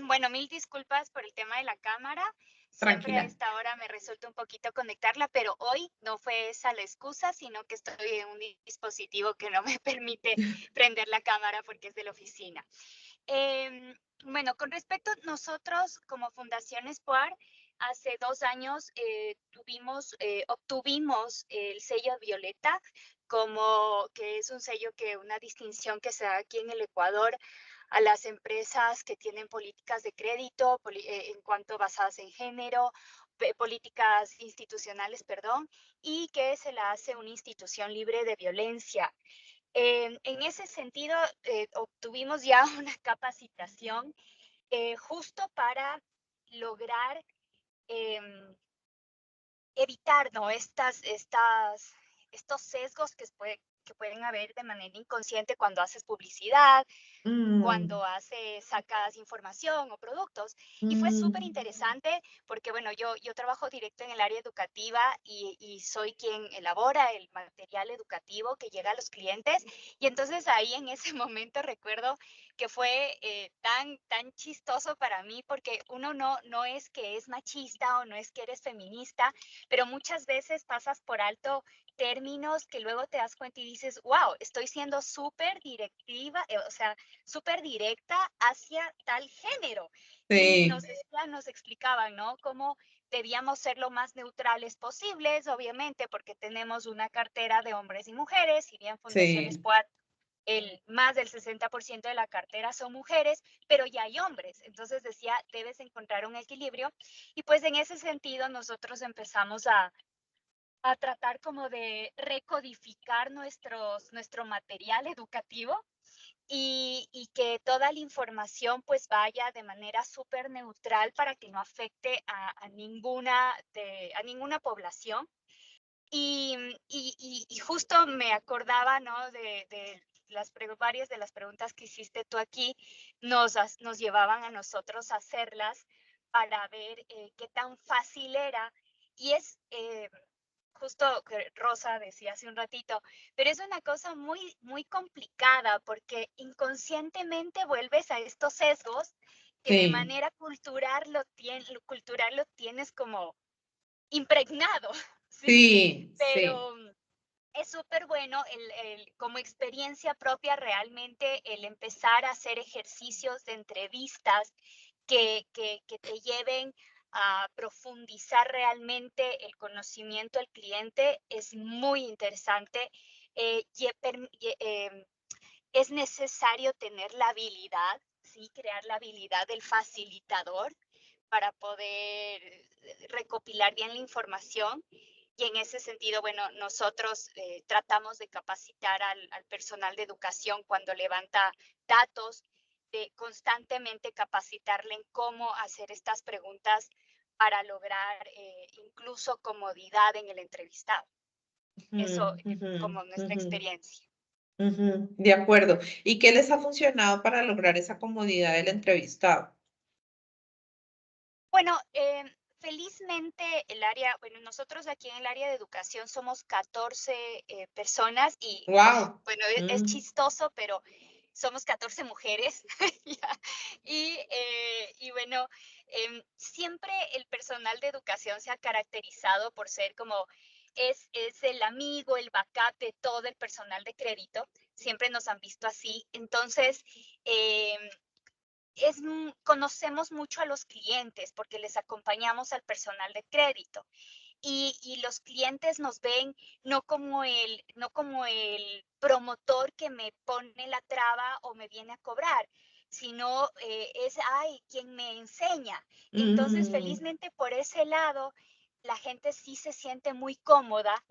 Bueno, mil disculpas por el tema de la cámara. Siempre a tranquila. esta hora me resulta un poquito conectarla, pero hoy no fue esa la excusa, sino que estoy en un dispositivo que no me permite prender la cámara porque es de la oficina. Bueno, con respecto a nosotros como Fundación SPOAR, hace 2 años obtuvimos el sello Violeta, como que es un sello una distinción que se da aquí en el Ecuador a las empresas que tienen políticas de crédito en cuanto basadas en género, políticas institucionales, perdón, y que se la hace una institución libre de violencia. En ese sentido, obtuvimos ya una capacitación justo para lograr evitar, ¿no? estos sesgos que pueden haber de manera inconsciente cuando haces publicidad, Mm, cuando sacas información o productos. Y fue súper mm, interesante porque, bueno, yo trabajo directo en el área educativa y soy quien elabora el material educativo que llega a los clientes. Y entonces ahí en ese momento recuerdo que fue tan chistoso para mí porque uno no es que es machista o no es que eres feminista, pero muchas veces pasas por alto términos que luego te das cuenta y dices, wow, estoy siendo súper directiva, o sea, súper directa hacia tal género. Y sí, nos explicaban, ¿no? Cómo debíamos ser lo más neutrales posibles, obviamente, porque tenemos una cartera de hombres y mujeres, si bien Fundación sí, Squad, más del 60% de la cartera son mujeres, pero ya hay hombres. Entonces decía, debes encontrar un equilibrio. Y pues en ese sentido nosotros empezamos a tratar como de recodificar nuestro material educativo y que toda la información pues vaya de manera súper neutral para que no afecte a ninguna población. Y justo me acordaba, ¿no? De varias de las preguntas que hiciste tú aquí, nos llevaban a nosotros a hacerlas para ver qué tan fácil era. Y es justo que Rosa decía hace un ratito, pero es una cosa muy complicada porque inconscientemente vuelves a estos sesgos que de sí, manera cultural lo tienes como impregnado, ¿sí? sí, sí. Pero es súper bueno como experiencia propia realmente el empezar a hacer ejercicios de entrevistas que te lleven a profundizar realmente el conocimiento del cliente es muy interesante. Es necesario tener la habilidad, ¿sí? Crear la habilidad del facilitador para poder recopilar bien la información. Y en ese sentido, bueno, nosotros tratamos de capacitar al personal de educación cuando levanta datos, de constantemente capacitarle en cómo hacer estas preguntas para lograr incluso comodidad en el entrevistado. Eso Ujú, ujú, como nuestra ujú, experiencia. ujú, de acuerdo. ¿Y qué les ha funcionado para lograr esa comodidad del entrevistado? Bueno, felizmente bueno, nosotros aquí en el área de educación somos 14 personas y Wow. bueno, es chistoso, pero somos 14 mujeres. ¿ya? Y bueno, siempre el personal de educación se ha caracterizado por ser como, es el amigo, el backup de todo el personal de crédito. Siempre nos han visto así. Entonces, em, conocemos mucho a los clientes porque les acompañamos al personal de crédito y los clientes nos ven no como el promotor que me pone la traba o me viene a cobrar, sino quien me enseña. Entonces, Mm, felizmente por ese lado, la gente sí se siente muy cómoda.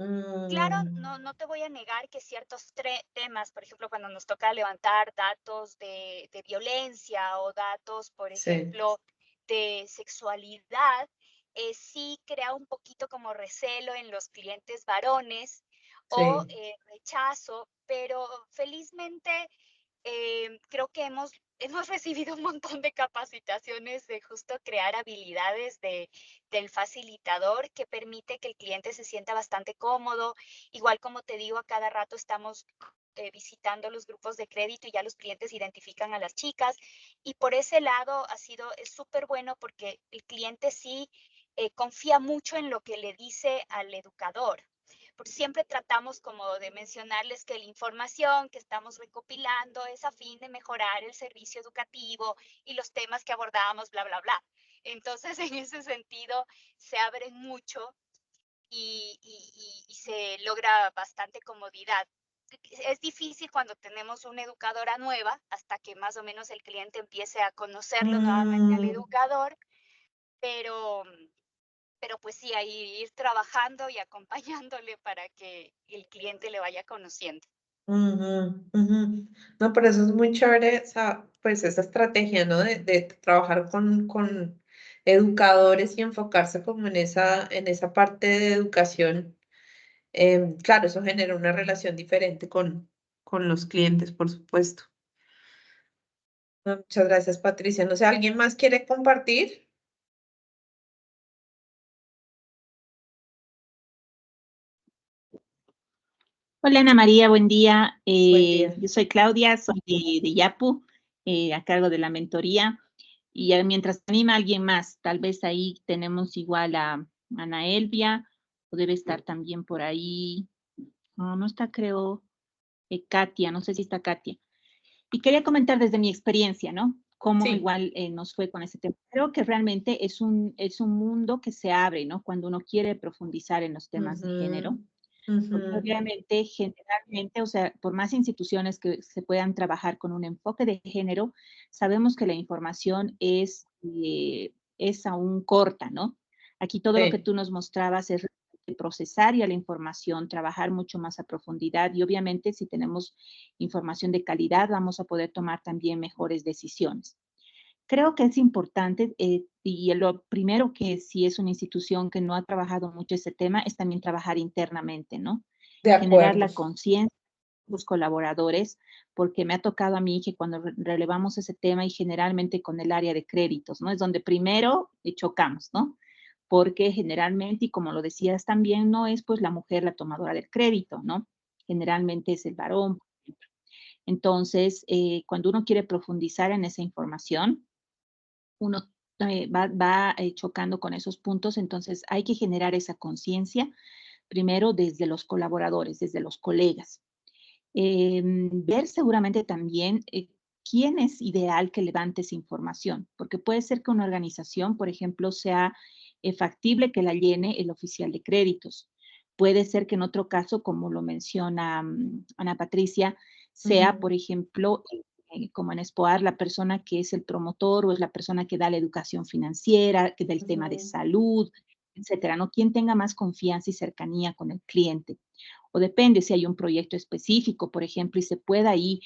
Claro, mm, no te voy a negar que ciertos temas, por ejemplo, cuando nos toca levantar datos de violencia o datos, por sí, ejemplo, de sexualidad, sí crea un poquito como recelo en los clientes varones o sí. rechazo, pero felizmente creo que hemos recibido un montón de capacitaciones de justo crear habilidades del facilitador que permite que el cliente se sienta bastante cómodo. Igual como te digo, a cada rato estamos visitando los grupos de crédito y ya los clientes identifican a las chicas. Y por ese lado es súper bueno porque el cliente sí confía mucho en lo que le dice al educador. Porque siempre tratamos como de mencionarles que la información que estamos recopilando es a fin de mejorar el servicio educativo y los temas que abordamos, bla, bla, bla. Entonces, en ese sentido, se abren mucho y se logra bastante comodidad. Es difícil cuando tenemos una educadora nueva, hasta que más o menos el cliente empiece a conocerlo nuevamente al Mm, educador, pero pues sí, ahí ir trabajando y acompañándole para que el cliente le vaya conociendo. ujú, ujú. No, pero eso es muy chévere, pues esa estrategia, ¿no? De trabajar con educadores y enfocarse como en esa parte de educación. Claro, eso genera una relación diferente con los clientes, por supuesto. Muchas gracias, Patricia. No sé, ¿alguien más quiere compartir? Hola Ana María, buen día. Buen día. Yo soy Claudia, soy de Yapu, a cargo de la mentoría. Y mientras anima a alguien más, tal vez ahí tenemos igual a Ana Elvia, o debe estar también por ahí. No está, creo, Katia, no sé si está Katia. Y quería comentar desde mi experiencia, ¿no? Cómo Sí. igual nos fue con ese tema. Creo que realmente es un mundo que se abre, ¿no? Cuando uno quiere profundizar en los temas de género. Porque obviamente, generalmente, o sea, por más instituciones que se puedan trabajar con un enfoque de género, sabemos que la información es aún corta, ¿no? Aquí todo lo que Sí. tú nos mostrabas es procesar ya la información, trabajar mucho más a profundidad y obviamente si tenemos información de calidad vamos a poder tomar también mejores decisiones. Creo que es importante y lo primero que si es una institución que no ha trabajado mucho ese tema es también trabajar internamente, ¿no? De Generar acuerdo. la conciencia de los colaboradores, porque me ha tocado a mí que cuando relevamos ese tema y generalmente con el área de créditos, ¿no? Es donde primero chocamos, ¿no? Porque generalmente, y como lo decías también, no es pues la mujer la tomadora del crédito, ¿no? Generalmente es el varón, por ejemplo. Entonces, cuando uno quiere profundizar en esa información, uno va chocando con esos puntos, entonces hay que generar esa conciencia primero desde los colaboradores, desde los colegas. Ver seguramente también quién es ideal que levante esa información, porque puede ser que una organización, por ejemplo, sea factible que la llene el oficial de créditos. Puede ser que en otro caso, como lo menciona Ana Patricia, sea, por ejemplo, como en SPOAR, la persona que es el promotor o es la persona que da la educación financiera, que da el tema de salud, etcétera, ¿no? Quien tenga más confianza y cercanía con el cliente. O depende si hay un proyecto específico, por ejemplo, y se pueda ahí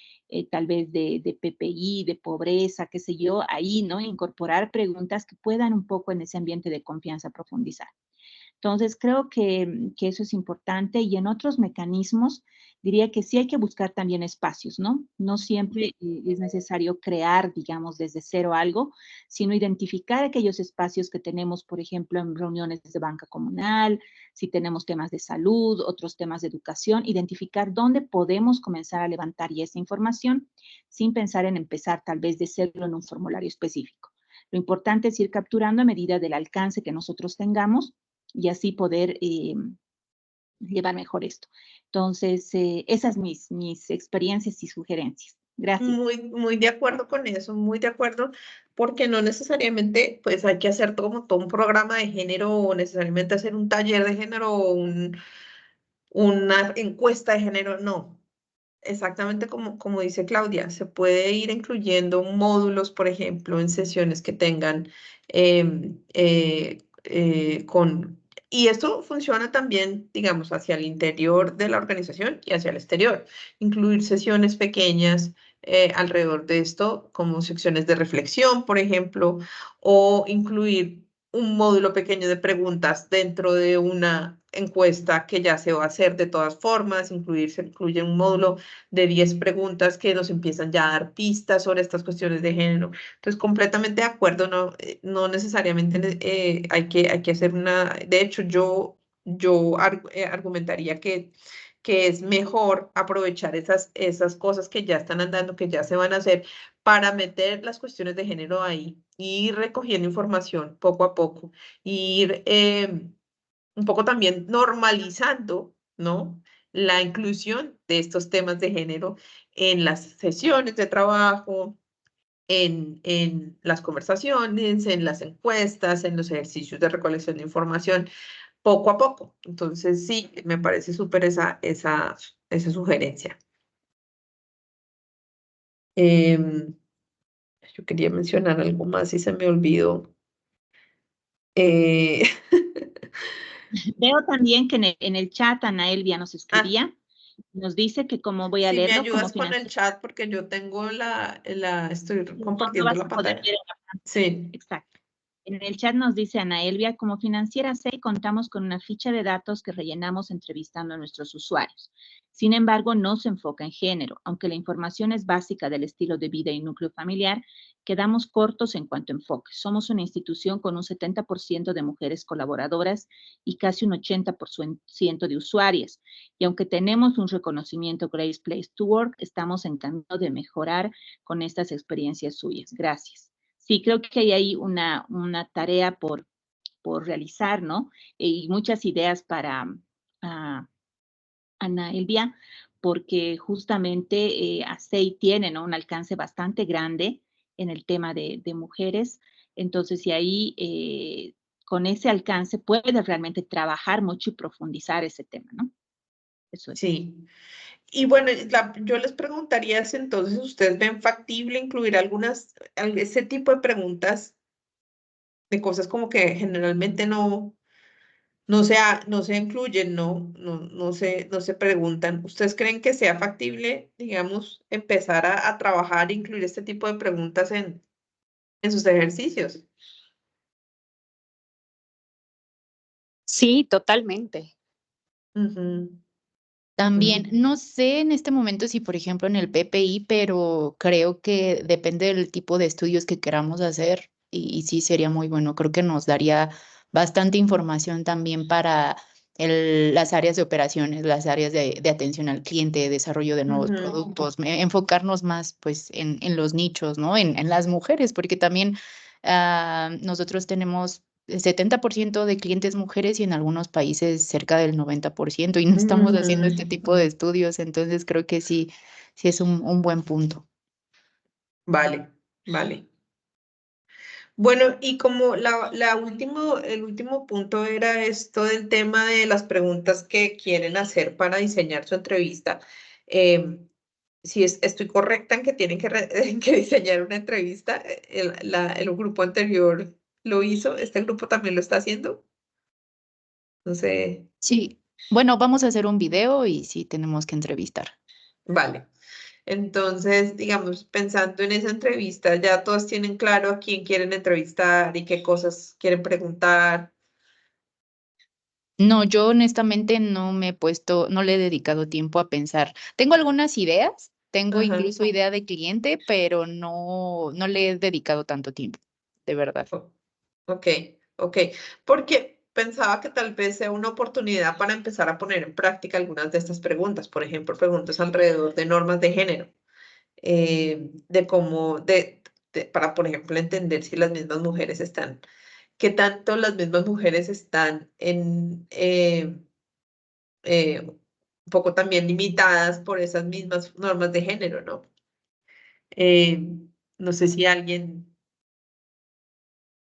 tal vez de PPI, de pobreza, qué sé yo, ahí, ¿no? Incorporar preguntas que puedan un poco en ese ambiente de confianza profundizar. Entonces, creo que eso es importante y en otros mecanismos diría que sí hay que buscar también espacios, ¿no? No siempre es necesario crear, digamos, desde cero algo, sino identificar aquellos espacios que tenemos, por ejemplo, en reuniones de banca comunal, si tenemos temas de salud, otros temas de educación, identificar dónde podemos comenzar a levantar ya esa información sin pensar en empezar tal vez de hacerlo en un formulario específico. Lo importante es ir capturando a medida del alcance que nosotros tengamos y así poder llevar mejor esto. Entonces, esas mis experiencias y sugerencias. Gracias. Muy de acuerdo con eso, muy de acuerdo, porque no necesariamente pues hay que hacer como todo un programa de género o necesariamente hacer un taller de género o una encuesta de género, no. Exactamente como dice Claudia, se puede ir incluyendo módulos, por ejemplo, en sesiones que tengan con... Y esto funciona también, digamos, hacia el interior de la organización y hacia el exterior. Incluir sesiones pequeñas alrededor de esto, como secciones de reflexión, por ejemplo, o incluir un módulo pequeño de preguntas dentro de una encuesta que ya se va a hacer de todas formas, se incluye un módulo de 10 preguntas que nos empiezan ya a dar pistas sobre estas cuestiones de género. Entonces, completamente de acuerdo, no necesariamente hay que hacer una, de hecho, yo argumentaría que es mejor aprovechar esas cosas que ya están andando, que ya se van a hacer, para meter las cuestiones de género ahí, ir recogiendo información poco a poco, ir un poco también normalizando, ¿no? La inclusión de estos temas de género en las sesiones de trabajo, en las conversaciones, en las encuestas, en los ejercicios de recolección de información, poco a poco. Entonces, sí, me parece súper esa sugerencia. Yo quería mencionar algo más y se me olvidó. Veo también que en el chat Ana Elvia nos escribía, nos dice que cómo voy a Si me leerlo, como ayudas con el chat, porque yo tengo estoy no compartiendo vas la a poder pantalla. ver en la pantalla. Sí. Exacto. En el chat nos dice Ana Elvia, como Financiera 6 contamos con una ficha de datos que rellenamos entrevistando a nuestros usuarios. Sin embargo, no se enfoca en género. Aunque la información es básica del estilo de vida y núcleo familiar, quedamos cortos en cuanto a enfoque. Somos una institución con un 70% de mujeres colaboradoras y casi un 80% de usuarias. Y aunque tenemos un reconocimiento Great Place to Work, estamos en camino de mejorar con estas experiencias suyas. Gracias. Sí, creo que hay ahí una tarea por realizar, ¿no? Y muchas ideas para Ana Elvia, porque justamente ASEI tiene, ¿no?, un alcance bastante grande en el tema de mujeres. Entonces, y ahí con ese alcance puede realmente trabajar mucho y profundizar ese tema, ¿no? Eso es. Sí. Y bueno, yo les preguntaría si entonces ustedes ven factible incluir ese tipo de preguntas de cosas como que generalmente no se incluyen, no se preguntan. ¿Ustedes creen que sea factible, digamos, empezar a trabajar e incluir este tipo de preguntas en sus ejercicios? Sí, totalmente. Ujú, También, ujú. no sé en este momento si, por ejemplo, en el PPI, pero creo que depende del tipo de estudios que queramos hacer y sí sería muy bueno. Creo que nos daría bastante información también para las áreas de operaciones, las áreas de atención al cliente, desarrollo de nuevos Ujú. productos, enfocarnos más pues en los nichos, ¿no? En las mujeres, porque también nosotros tenemos el 70% de clientes mujeres y en algunos países cerca del 90% y no estamos haciendo este Ujú. tipo de estudios, entonces creo que sí, sí es un buen punto. Vale, vale. Bueno, y como el último punto era esto del tema de las preguntas que quieren hacer para diseñar su entrevista. Si estoy correcta en que tienen que diseñar una entrevista, el grupo anterior lo hizo, este grupo también lo está haciendo. No sé, Sí, bueno, vamos a hacer un video y sí tenemos que entrevistar. vale. Entonces, digamos, pensando en esa entrevista, ya todos tienen claro a quién quieren entrevistar y qué cosas quieren preguntar. No, yo honestamente no me he puesto, no le he dedicado tiempo a pensar. Tengo algunas ideas, tengo Ajá. incluso idea de cliente, pero no le he dedicado tanto tiempo, de verdad. Ok, ok. Porque pensaba que tal vez sea una oportunidad para empezar a poner en práctica algunas de estas preguntas. Por ejemplo, preguntas alrededor de normas de género, de cómo, para, por ejemplo, entender si las mismas mujeres están, qué tanto las mismas mujeres están un poco también limitadas por esas mismas normas de género, ¿no? Eh, no sé si alguien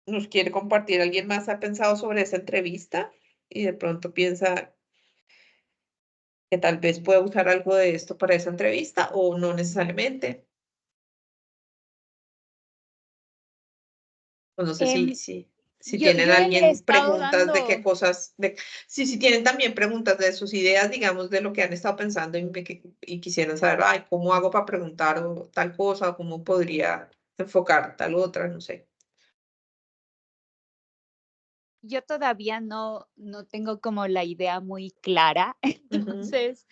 nos quiere compartir, alguien más ha pensado sobre esa entrevista y de pronto piensa que tal vez pueda usar algo de esto para esa entrevista o no necesariamente. O no sé Em, si yo, tienen yo le he alguien estado preguntas de qué dando, cosas, si tienen también preguntas de sus ideas, digamos, de lo que han estado pensando y quisieran saber, ay, ¿cómo hago para preguntar o tal cosa o cómo podría enfocar tal otra? No sé. yo todavía no tengo como la idea muy clara, Ujú. entonces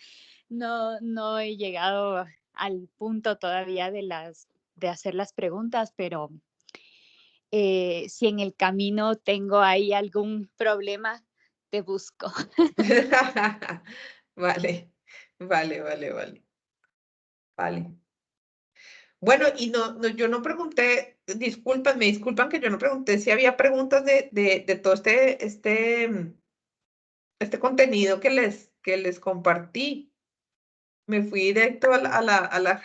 no he llegado al punto todavía de hacer las preguntas, pero si en el camino tengo ahí algún problema, te busco. Vale, vale. Bueno, y yo no pregunté, me disculpan que yo no pregunté si había preguntas de todo este contenido que les compartí. Me fui directo a la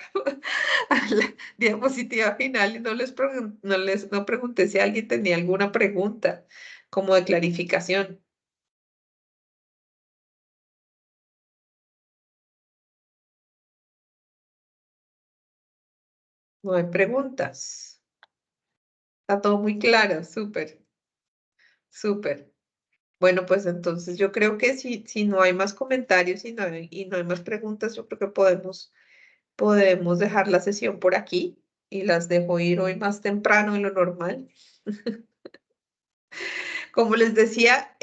diapositiva final y no pregunté si alguien tenía alguna pregunta como de clarificación. No hay preguntas. Está todo muy claro, súper, súper. Bueno, pues entonces yo creo que si no hay más comentarios y no hay más preguntas, yo creo que podemos dejar la sesión por aquí y las dejo ir hoy más temprano de lo normal. Como les decía,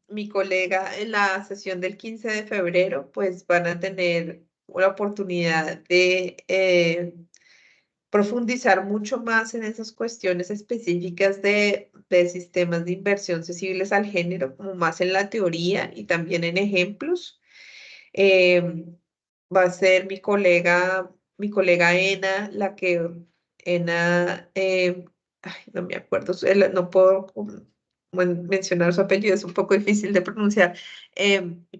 mi colega en la sesión del 15 de febrero, pues van a tener una oportunidad de profundizar mucho más en esas cuestiones específicas de sistemas de inversión sensibles al género, como más en la teoría y también en ejemplos. Va a ser mi colega Ena, Ena, ay, no me acuerdo, no puedo mencionar su apellido, es un poco difícil de pronunciar,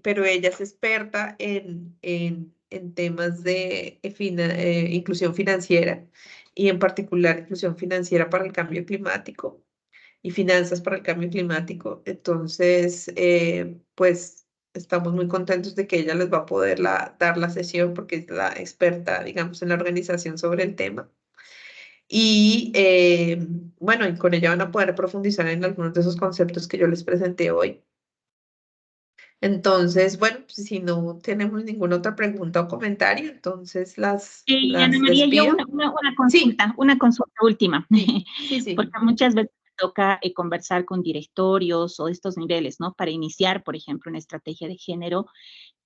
pero ella es experta en temas de inclusión financiera y en particular inclusión financiera para el cambio climático y finanzas para el cambio climático. Entonces, pues estamos muy contentos de que ella les va a poder dar la sesión porque es la experta, digamos, en la organización sobre el tema. Y bueno, y con ella van a poder profundizar en algunos de esos conceptos que yo les presenté hoy. Entonces, bueno, pues, si no tenemos ninguna otra pregunta o comentario, entonces Ana María, yo despido. Sí, una consulta última, sí. porque muchas veces me toca conversar con directorios o estos niveles, ¿no? Para iniciar, por ejemplo, una estrategia de género,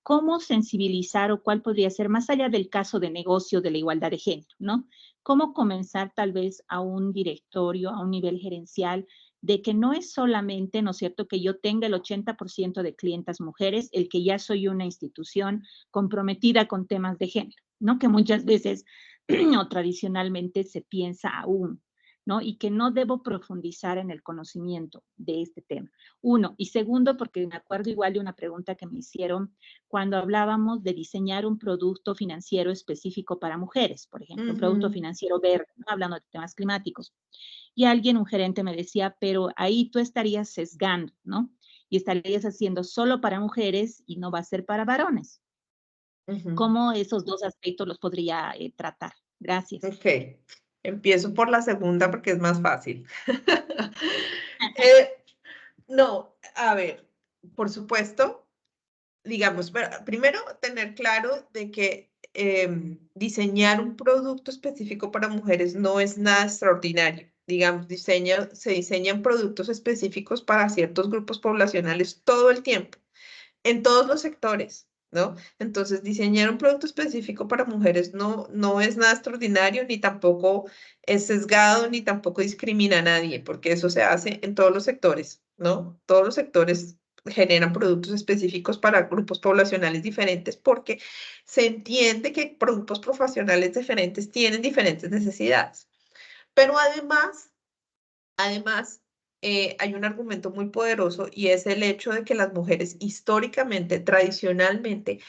¿cómo sensibilizar o cuál podría ser, más allá del caso de negocio de la igualdad de género, ¿no? ¿Cómo comenzar tal vez a un directorio, a un nivel gerencial, de que no es solamente, ¿no es cierto?, que yo tenga el 80% de clientas mujeres, el que ya soy una institución comprometida con temas de género, ¿no? Que muchas veces o tradicionalmente se piensa aún, ¿no? Y que no debo profundizar en el conocimiento de este tema. Uno. Y segundo, porque me acuerdo igual de una pregunta que me hicieron cuando hablábamos de diseñar un producto financiero específico para mujeres, por ejemplo, un producto financiero verde, ¿no? Hablando de temas climáticos. Y un gerente me decía, pero ahí tú estarías sesgando, ¿no? Y estarías haciendo solo para mujeres y no va a ser para varones. ¿Cómo esos dos aspectos los podría tratar? Gracias. Ok, empiezo por la segunda porque es más fácil. No, a ver, por supuesto, digamos, primero tener claro de que diseñar un producto específico para mujeres no es nada extraordinario. Digamos, se diseñan productos específicos para ciertos grupos poblacionales todo el tiempo, en todos los sectores, ¿no? Entonces, diseñar un producto específico para mujeres no es nada extraordinario, ni tampoco es sesgado, ni tampoco discrimina a nadie, porque eso se hace en todos los sectores, ¿no? Todos los sectores generan productos específicos para grupos poblacionales diferentes porque se entiende que grupos profesionales diferentes tienen diferentes necesidades. Pero además, hay un argumento muy poderoso y es el hecho de que las mujeres históricamente, tradicionalmente,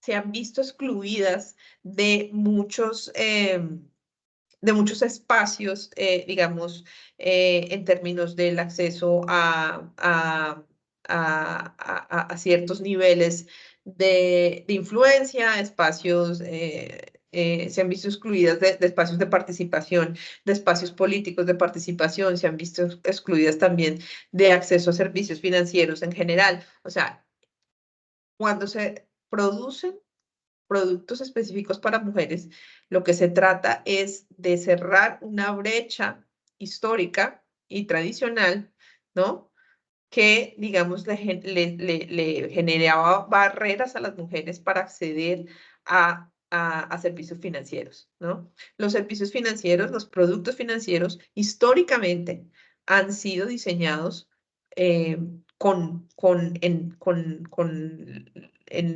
se han visto excluidas de muchos espacios, digamos, en términos del acceso a ciertos niveles de influencia, espacios, se han visto excluidas de espacios de participación, de espacios políticos de participación, se han visto excluidas también de acceso a servicios financieros en general. O sea, cuando se producen productos específicos para mujeres, lo que se trata es de cerrar una brecha histórica y tradicional, ¿no? Que, digamos, le generaba barreras a las mujeres para acceder a servicios financieros, ¿no? Los servicios financieros, los productos financieros, históricamente han sido diseñados en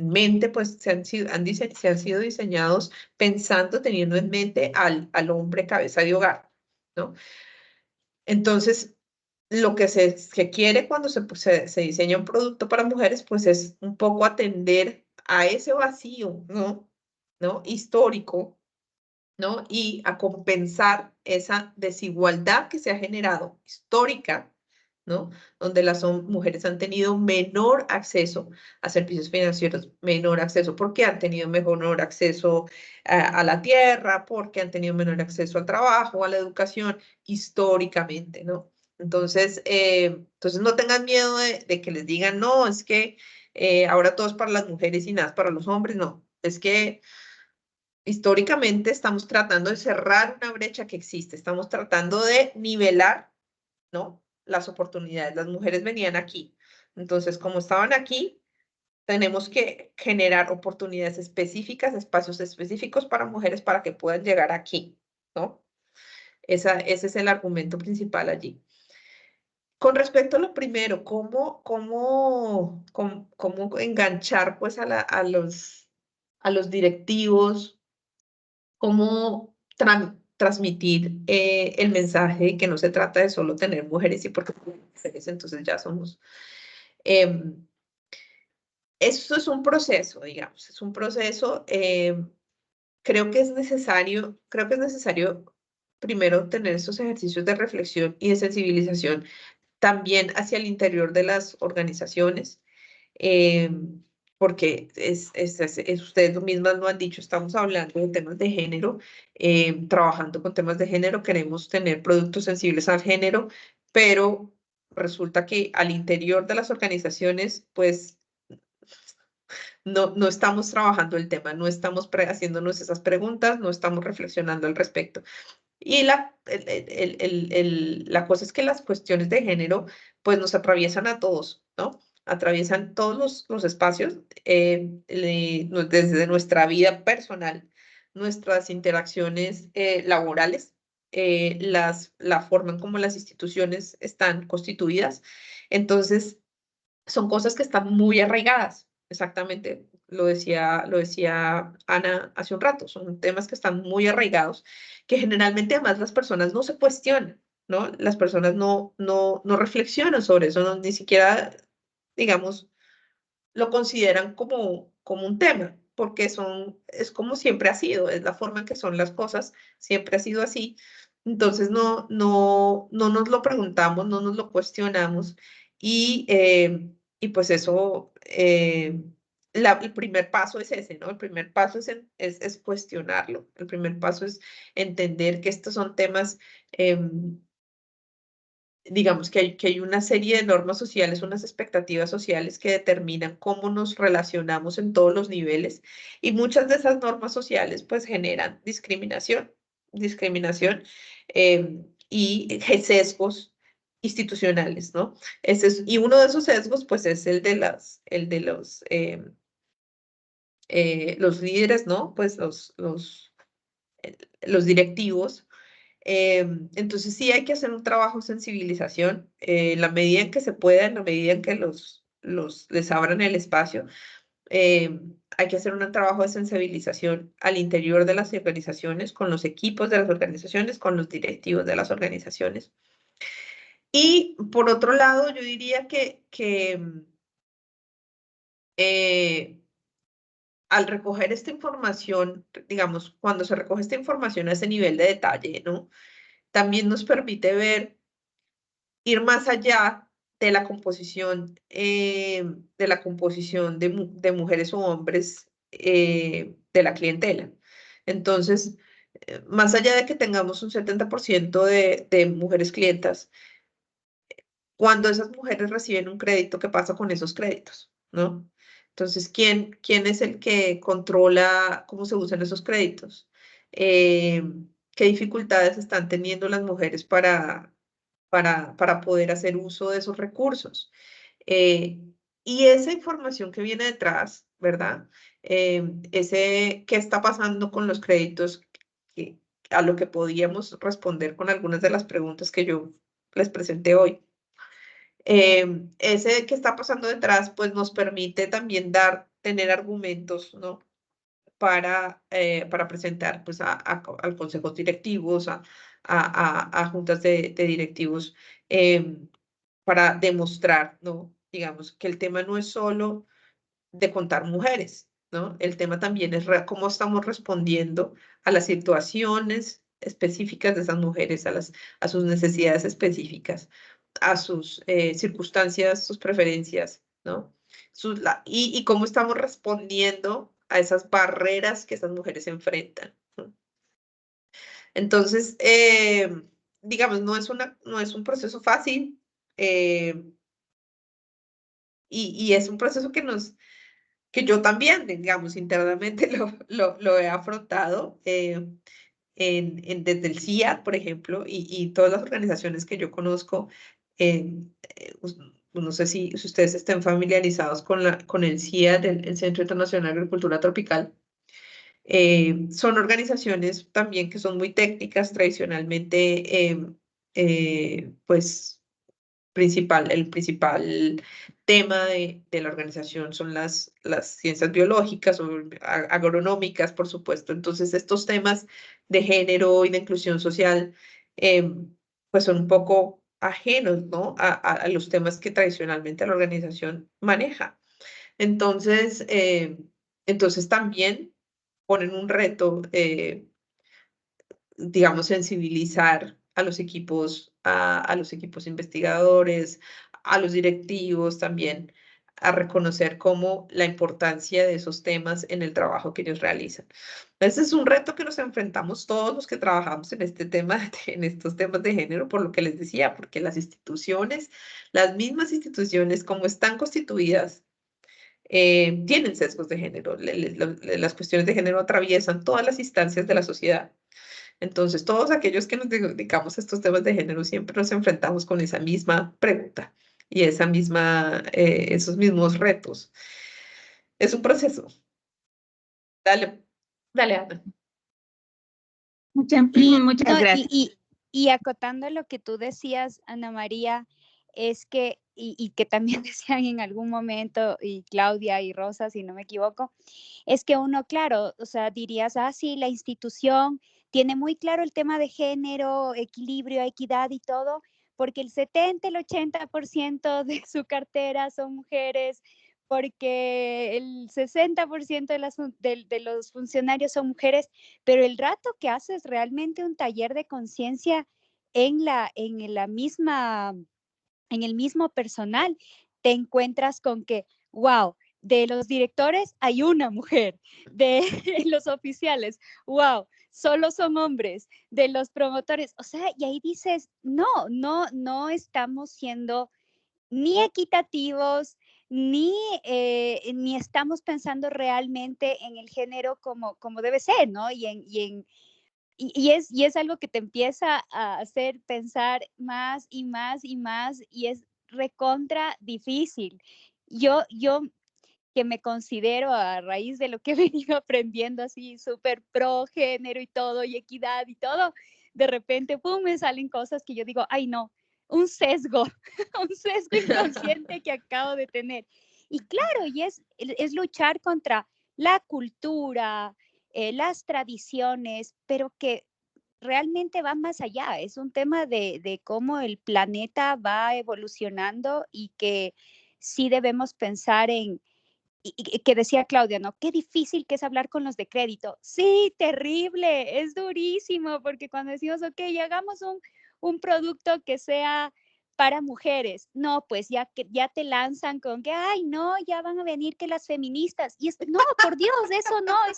mente, pues se han sido diseñados pensando, teniendo en mente al hombre cabeza de hogar, ¿no? Entonces, lo que se quiere cuando se diseña un producto para mujeres, pues es un poco atender a ese vacío, ¿no? Histórico, ¿no? Y a compensar esa desigualdad que se ha generado histórica, ¿no? Donde las mujeres han tenido menor acceso a servicios financieros, menor acceso porque han tenido menor acceso a la tierra, porque han tenido menor acceso al trabajo, a la educación, históricamente, ¿no? Entonces no tengan miedo de que les digan, no, es que ahora todo es para las mujeres y nada es para los hombres, no, es que históricamente estamos tratando de cerrar una brecha que existe, estamos tratando de nivelar, ¿no? las oportunidades. Las mujeres venían aquí. Entonces, como estaban aquí, tenemos que generar oportunidades específicas, espacios específicos para mujeres para que puedan llegar aquí, ¿no? Ese es el argumento principal allí. Con respecto a lo primero, cómo enganchar pues a los directivos, cómo transmitir el mensaje de que no se trata de solo tener mujeres y porque mujeres entonces ya somos. Esto es un proceso, digamos, es un proceso. Creo que es necesario primero tener estos ejercicios de reflexión y de sensibilización también hacia el interior de las organizaciones, porque ustedes mismas lo han dicho, estamos hablando de temas de género, trabajando con temas de género, queremos tener productos sensibles al género, pero resulta que al interior de las organizaciones, pues no estamos trabajando el tema, no estamos haciéndonos esas preguntas, no estamos reflexionando al respecto. Y la cosa es que las cuestiones de género pues nos atraviesan a todos, ¿no? Atraviesan todos los espacios, desde nuestra vida personal, nuestras interacciones laborales, la forma en cómo las instituciones están constituidas. Entonces, son cosas que están muy arraigadas, exactamente, lo decía Ana hace un rato, son temas que están muy arraigados, que generalmente además las personas no se cuestionan, ¿no? Las personas no reflexionan sobre eso, ni siquiera, digamos, lo consideran como un tema, porque es como siempre ha sido, es la forma en que son las cosas, siempre ha sido así. Entonces no nos lo preguntamos, no nos lo cuestionamos y pues eso, el primer paso es ese, ¿no? El primer paso es cuestionarlo, el primer paso es entender que estos son temas, digamos que hay una serie de normas sociales, unas expectativas sociales que determinan cómo nos relacionamos en todos los niveles y muchas de esas normas sociales pues generan discriminación y sesgos institucionales, ¿no? Y uno de esos sesgos pues es el de los líderes, ¿no? Pues los directivos. Entonces sí hay que hacer un trabajo de sensibilización en la medida en que se pueda, en la medida en que les abran el espacio. Hay que hacer un trabajo de sensibilización al interior de las organizaciones, con los equipos de las organizaciones, con los directivos de las organizaciones. Y por otro lado, yo diría que al recoger esta información, digamos, cuando se recoge esta información a ese nivel de detalle, ¿no? También nos permite ir más allá de la composición, de mujeres o hombres de la clientela. Entonces, más allá de que tengamos un 70% de mujeres clientas, cuando esas mujeres reciben un crédito, ¿qué pasa con esos créditos? ¿No? Entonces, ¿quién es el que controla cómo se usan esos créditos? ¿Qué dificultades están teniendo las mujeres para poder hacer uso de esos recursos? Y esa información que viene detrás, ¿verdad? ¿Qué está pasando con los créditos? A lo que podíamos responder con algunas de las preguntas que yo les presenté hoy. Ese que está pasando detrás, pues nos permite también tener argumentos, ¿no? Para presentar pues a consejos directivos, a juntas de directivos, para demostrar, ¿no? Digamos, que el tema no es solo de contar mujeres, ¿no? El tema también es cómo estamos respondiendo a las situaciones específicas de esas mujeres, a sus necesidades específicas, a sus circunstancias, sus preferencias, ¿no? Y cómo estamos respondiendo a esas barreras que esas mujeres enfrentan, ¿no? Entonces, digamos, no es un proceso fácil, y es un proceso que yo también, digamos, internamente lo he afrontado desde el CIAT, por ejemplo, y todas las organizaciones que yo conozco, no sé si ustedes estén familiarizados con el CIAT, el Centro Internacional de Agricultura Tropical. Son organizaciones también que son muy técnicas, tradicionalmente, pues el principal tema de la organización son las ciencias biológicas o agronómicas, por supuesto. Entonces, estos temas de género y de inclusión social, pues son un poco ajenos, ¿no? A los temas que tradicionalmente la organización maneja. Entonces, también ponen un reto, digamos, sensibilizar a los equipos, a los equipos investigadores, a los directivos también, a reconocer cómo la importancia de esos temas en el trabajo que ellos realizan. Ese es un reto que nos enfrentamos todos los que trabajamos en este tema, en estos temas de género, por lo que les decía, porque las instituciones, las mismas instituciones como están constituidas, tienen sesgos de género. Las cuestiones de género atraviesan todas las instancias de la sociedad. Entonces, todos aquellos que nos dedicamos a estos temas de género siempre nos enfrentamos con esa misma pregunta y esos mismos retos. Es un proceso. Dale, Ana. Muchas No, gracias. y acotando lo que tú decías, Ana María, es que, y que también decían en algún momento, y Claudia y Rosa, si no me equivoco, es que uno, claro, o sea, dirías, sí, la institución tiene muy claro el tema de género, equilibrio, equidad y todo, porque el 70, el 80% de su cartera son mujeres, porque el 60% de los funcionarios son mujeres, pero el rato que haces realmente un taller de conciencia en el mismo personal, te encuentras con que, wow, de los directores hay una mujer, de los oficiales, wow, solo son hombres, de los promotores, o sea, y ahí dices, no estamos siendo ni equitativos, ni estamos pensando realmente en el género como debe ser, ¿no? Y es algo que te empieza a hacer pensar más y más y más, y es recontra difícil. Yo que me considero, a raíz de lo que he venido aprendiendo así súper pro género y todo, y equidad y todo, de repente, pum, me salen cosas que yo digo, ay no, un sesgo, un sesgo inconsciente que acabo de tener. Y claro, y es luchar contra la cultura, las tradiciones, pero que realmente va más allá. Es un tema de cómo el planeta va evolucionando y que sí debemos pensar y que decía Claudia, ¿no? Qué difícil que es hablar con los de crédito. Sí, terrible, es durísimo, porque cuando decimos, ok, hagamos un producto que sea para mujeres, no, pues ya te lanzan con que, ay, no, ya van a venir que las feministas, y no, por Dios, eso no es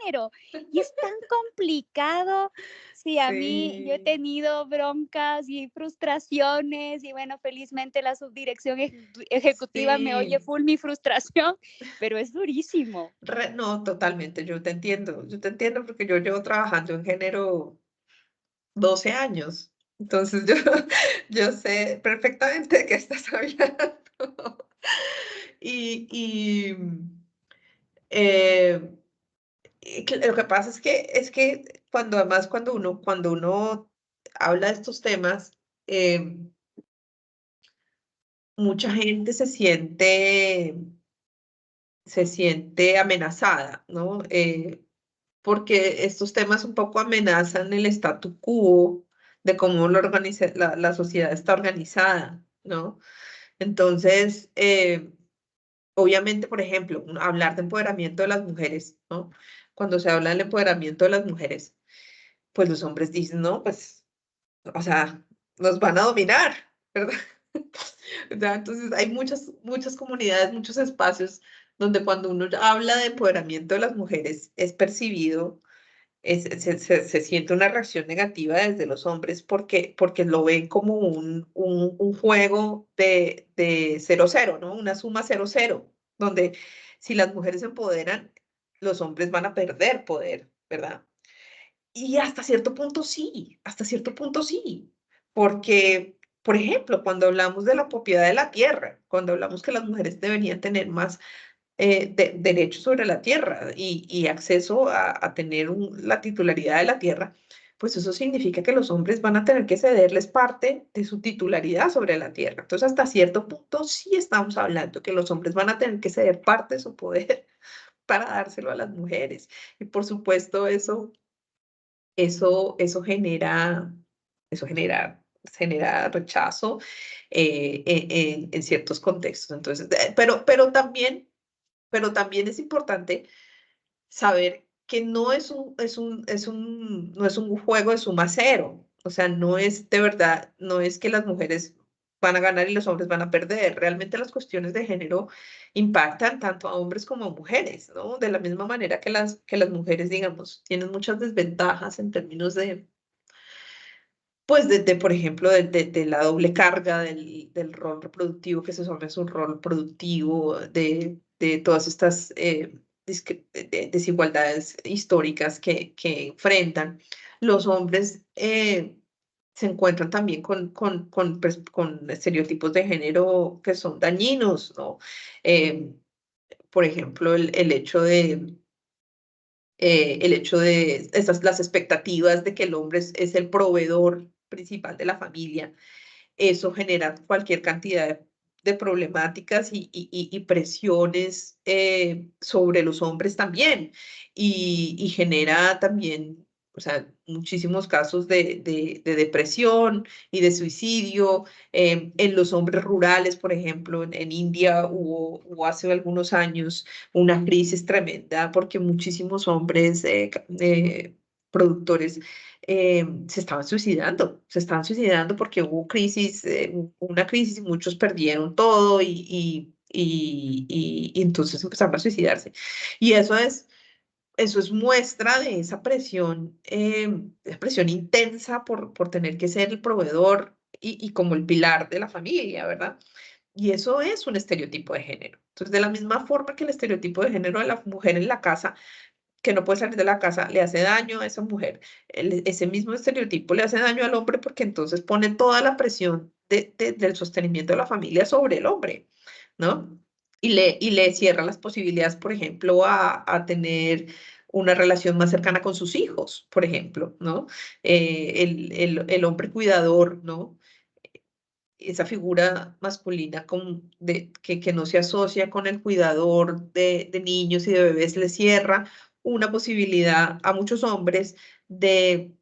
género, y es tan complicado. Sí, a mí yo he tenido broncas y frustraciones, y bueno, felizmente la subdirección ejecutiva me oye full mi frustración, pero es durísimo. No, totalmente, yo te entiendo porque yo llevo trabajando en género 12 años, entonces yo sé perfectamente de qué estás hablando. Y lo que pasa es que cuando uno habla de estos temas, mucha gente se siente amenazada, ¿no? Porque estos temas un poco amenazan el statu quo de cómo la sociedad está organizada, ¿no? Entonces, obviamente, por ejemplo, hablar de empoderamiento de las mujeres, ¿no? Cuando se habla del empoderamiento de las mujeres, pues los hombres dicen, no, pues, o sea, nos van a dominar, ¿verdad? Entonces, hay muchas comunidades, muchos espacios donde cuando uno habla de empoderamiento de las mujeres es percibido, se siente una reacción negativa desde los hombres porque lo ven como un juego de 0-0, ¿no? Una suma 0-0, donde si las mujeres se empoderan, los hombres van a perder poder, ¿verdad? Y hasta cierto punto sí, porque por ejemplo, cuando hablamos de la propiedad de la tierra, cuando hablamos que las mujeres deberían tener más derechos sobre la tierra y acceso a tener la titularidad de la tierra, pues eso significa que los hombres van a tener que cederles parte de su titularidad sobre la tierra. Entonces, hasta cierto punto sí estamos hablando que los hombres van a tener que ceder parte de su poder para dárselo a las mujeres. Y por supuesto, eso genera rechazo en ciertos contextos. Entonces, pero también es importante saber que no es un juego de suma cero. O sea, no es de verdad, no es que las mujeres van a ganar y los hombres van a perder. Realmente las cuestiones de género impactan tanto a hombres como a mujeres, ¿no? De la misma manera que las mujeres, digamos, tienen muchas desventajas en términos de, pues, por ejemplo, de la doble carga del rol reproductivo, que se asume es un rol productivo, de todas estas desigualdades históricas que enfrentan. Los hombres se encuentran también pues, con estereotipos de género que son dañinos, ¿no? Por ejemplo, el hecho de las expectativas de que el hombre es el proveedor principal de la familia. Eso genera cualquier cantidad de problemáticas y presiones sobre los hombres también. Y genera también, o sea, muchísimos casos de depresión y de suicidio. En los hombres rurales, por ejemplo, en India hubo hace algunos años una crisis tremenda porque muchísimos hombres productores se estaban suicidando porque hubo crisis, una crisis y muchos perdieron todo y entonces empezaron a suicidarse. Y eso es muestra de esa presión intensa por tener que ser el proveedor y como el pilar de la familia, ¿verdad? Y eso es un estereotipo de género. Entonces, de la misma forma que el estereotipo de género de la mujer en la casa que no puede salir de la casa, le hace daño a esa mujer. Ese mismo estereotipo le hace daño al hombre porque entonces pone toda la presión del sostenimiento de la familia sobre el hombre, ¿no? Y le cierra las posibilidades, por ejemplo, a tener una relación más cercana con sus hijos, por ejemplo, ¿no? El hombre cuidador, ¿no? Esa figura masculina que no se asocia con el cuidador de niños y de bebés le cierra una posibilidad a muchos hombres de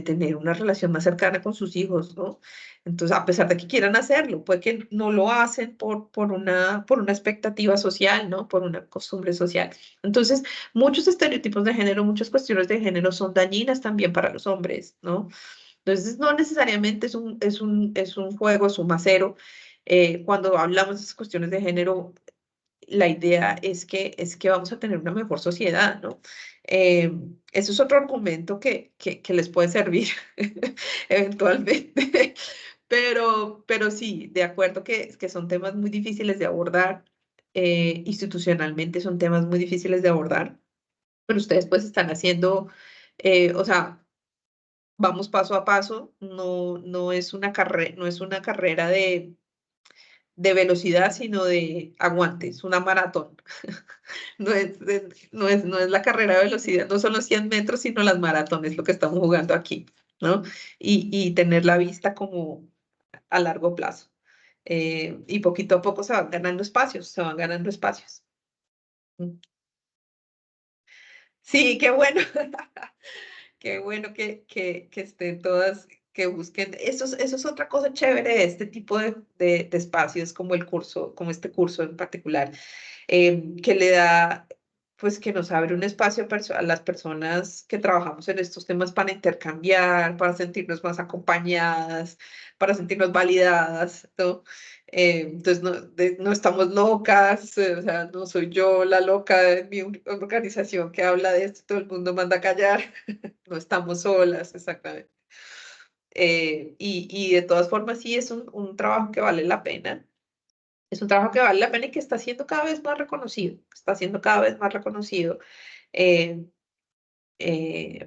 tener una relación más cercana con sus hijos, ¿no? Entonces, a pesar de que quieran hacerlo, puede que no lo hacen por una expectativa social, ¿no? Por una costumbre social. Entonces, muchos estereotipos de género, muchas cuestiones de género son dañinas también para los hombres, ¿no? Entonces, no necesariamente es un juego suma cero. Cuando hablamos de esas cuestiones de género, la idea es que vamos a tener una mejor sociedad, ¿no? Eso es otro argumento que les puede servir eventualmente. Pero sí, de acuerdo que son temas muy difíciles de abordar. Institucionalmente son temas muy difíciles de abordar. Pero ustedes pues están haciendo, o sea, vamos paso a paso, no es una carrera de velocidad, sino de aguante, es una maratón. No es la carrera de velocidad, no son los 100 metros, sino las maratones, lo que estamos jugando aquí, ¿no? Y tener la vista como a largo plazo. Y poquito a poco se van ganando espacios, se van ganando espacios. Sí, qué bueno. Qué bueno que estén todas, que busquen. Eso es otra cosa chévere de este tipo de espacios, como el curso, como este curso en particular, que le da, pues que nos abre un espacio a las personas que trabajamos en estos temas para intercambiar, para sentirnos más acompañadas, para sentirnos validadas, ¿no? Entonces no estamos locas, o sea, no soy yo la loca de mi organización que habla de esto, todo el mundo manda a callar. No estamos solas, exactamente. Y de todas formas, sí es un trabajo que vale la pena. Es un trabajo que vale la pena y que está siendo cada vez más reconocido. Está siendo cada vez más reconocido. eh,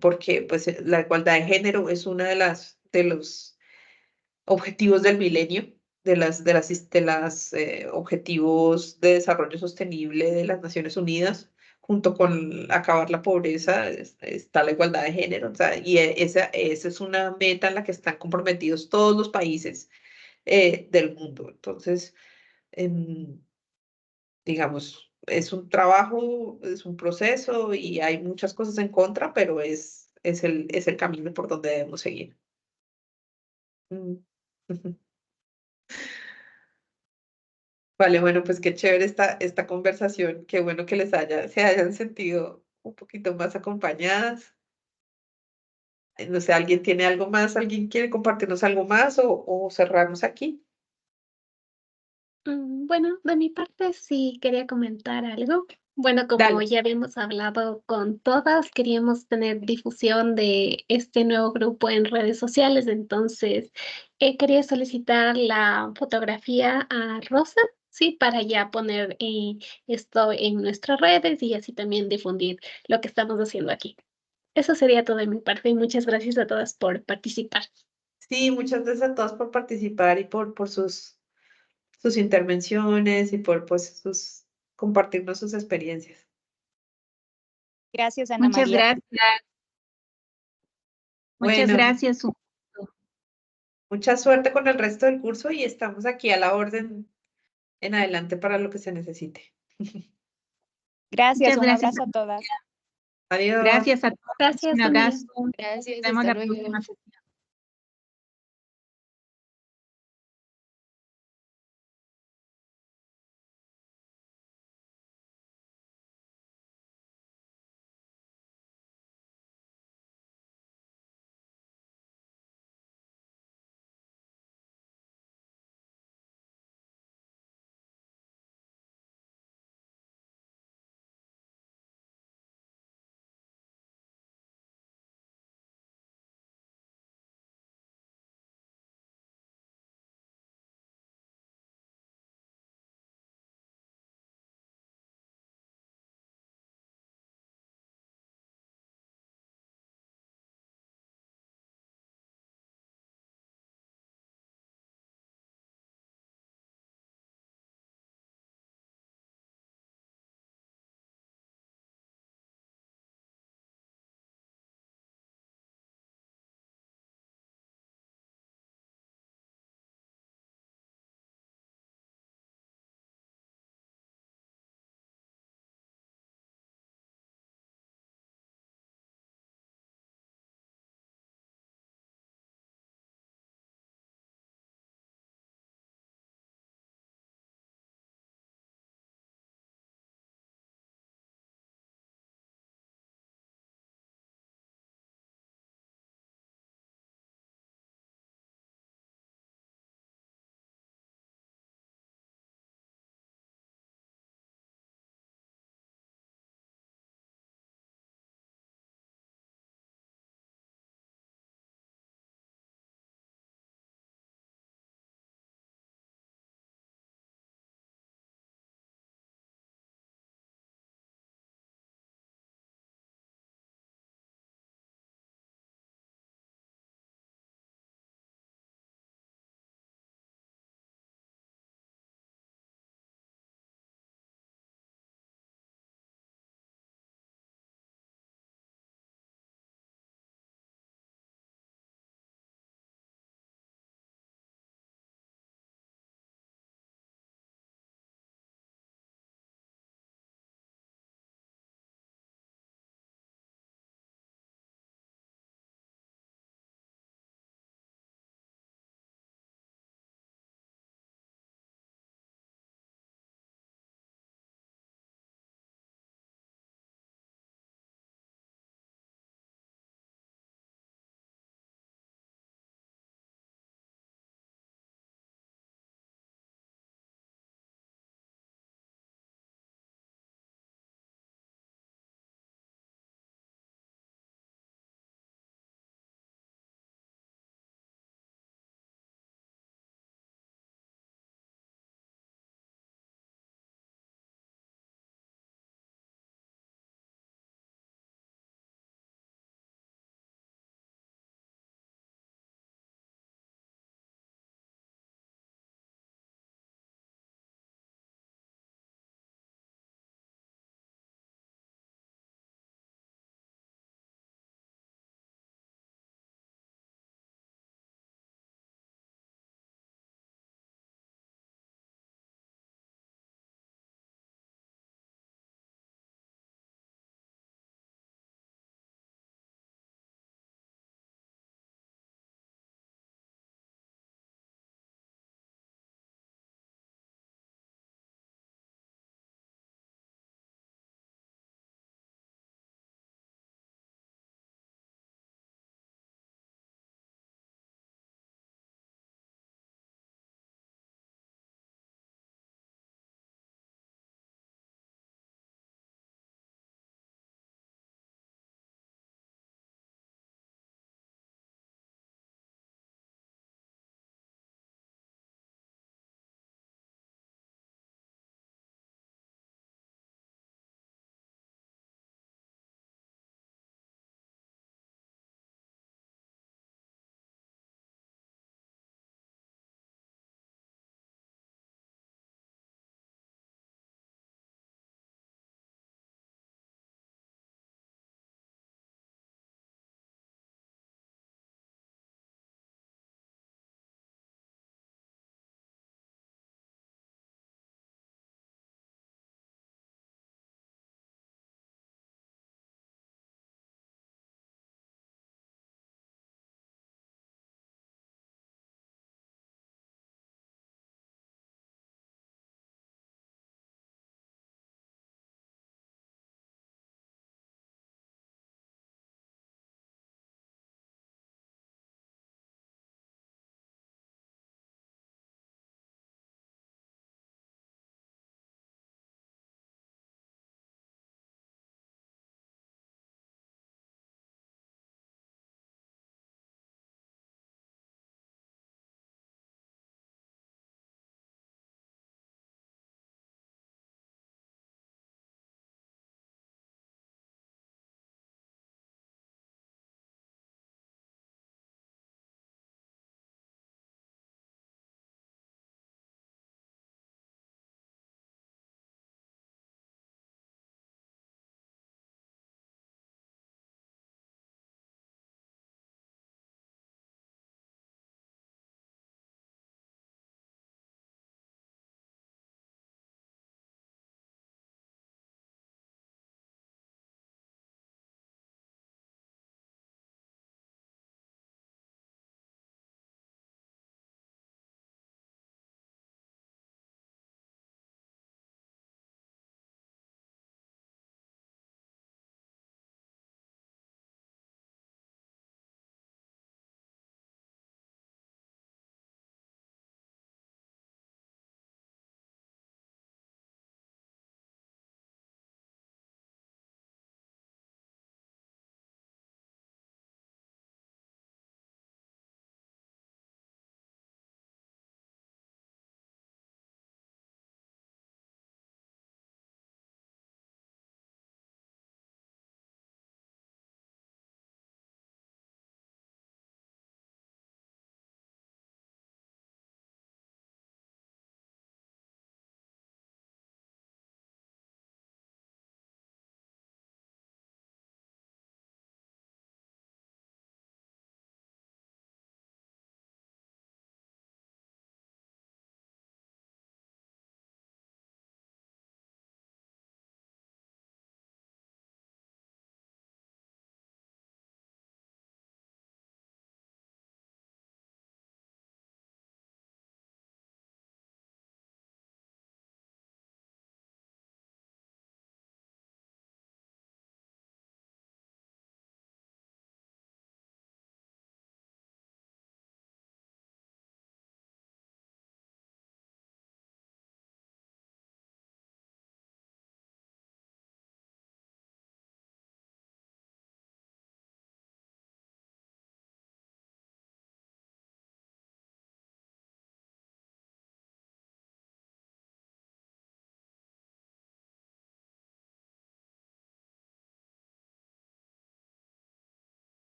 Porque pues, la igualdad de género es una de los objetivos del milenio, de las objetivos de desarrollo sostenible de las Naciones Unidas, junto con acabar la pobreza, está la igualdad de género, o sea, y esa es una meta en la que están comprometidos todos los países del mundo. Entonces, em, digamos, es un trabajo, es un proceso y hay muchas cosas en contra, pero es el camino por donde debemos seguir. Mm. Vale, bueno, pues qué chévere esta conversación, qué bueno que se hayan sentido un poquito más acompañadas. No sé, ¿alguien tiene algo más? ¿Alguien quiere compartirnos algo más o cerramos aquí? Bueno, de mi parte sí quería comentar algo. Bueno, como Dale. ya habíamos hablado con todas, queríamos tener difusión de este nuevo grupo en redes sociales, entonces quería solicitar la fotografía a Rosa, sí, para ya poner esto en nuestras redes y así también difundir lo que estamos haciendo aquí. Eso sería todo de mi parte y muchas gracias a todas por participar. Sí, muchas gracias a todos por participar y por sus intervenciones y por pues compartirnos sus experiencias. Gracias, Ana Muchas María. gracias. Muchas Bueno, gracias. mucha suerte con el resto del curso y estamos aquí a la orden en adelante para lo que se necesite. Gracias, Muchas un gracias. abrazo a todas. Adiós. Gracias a todos. Gracias, Un buen día. abrazo. Nos Gracias, vemos hasta la luego. próxima sesión.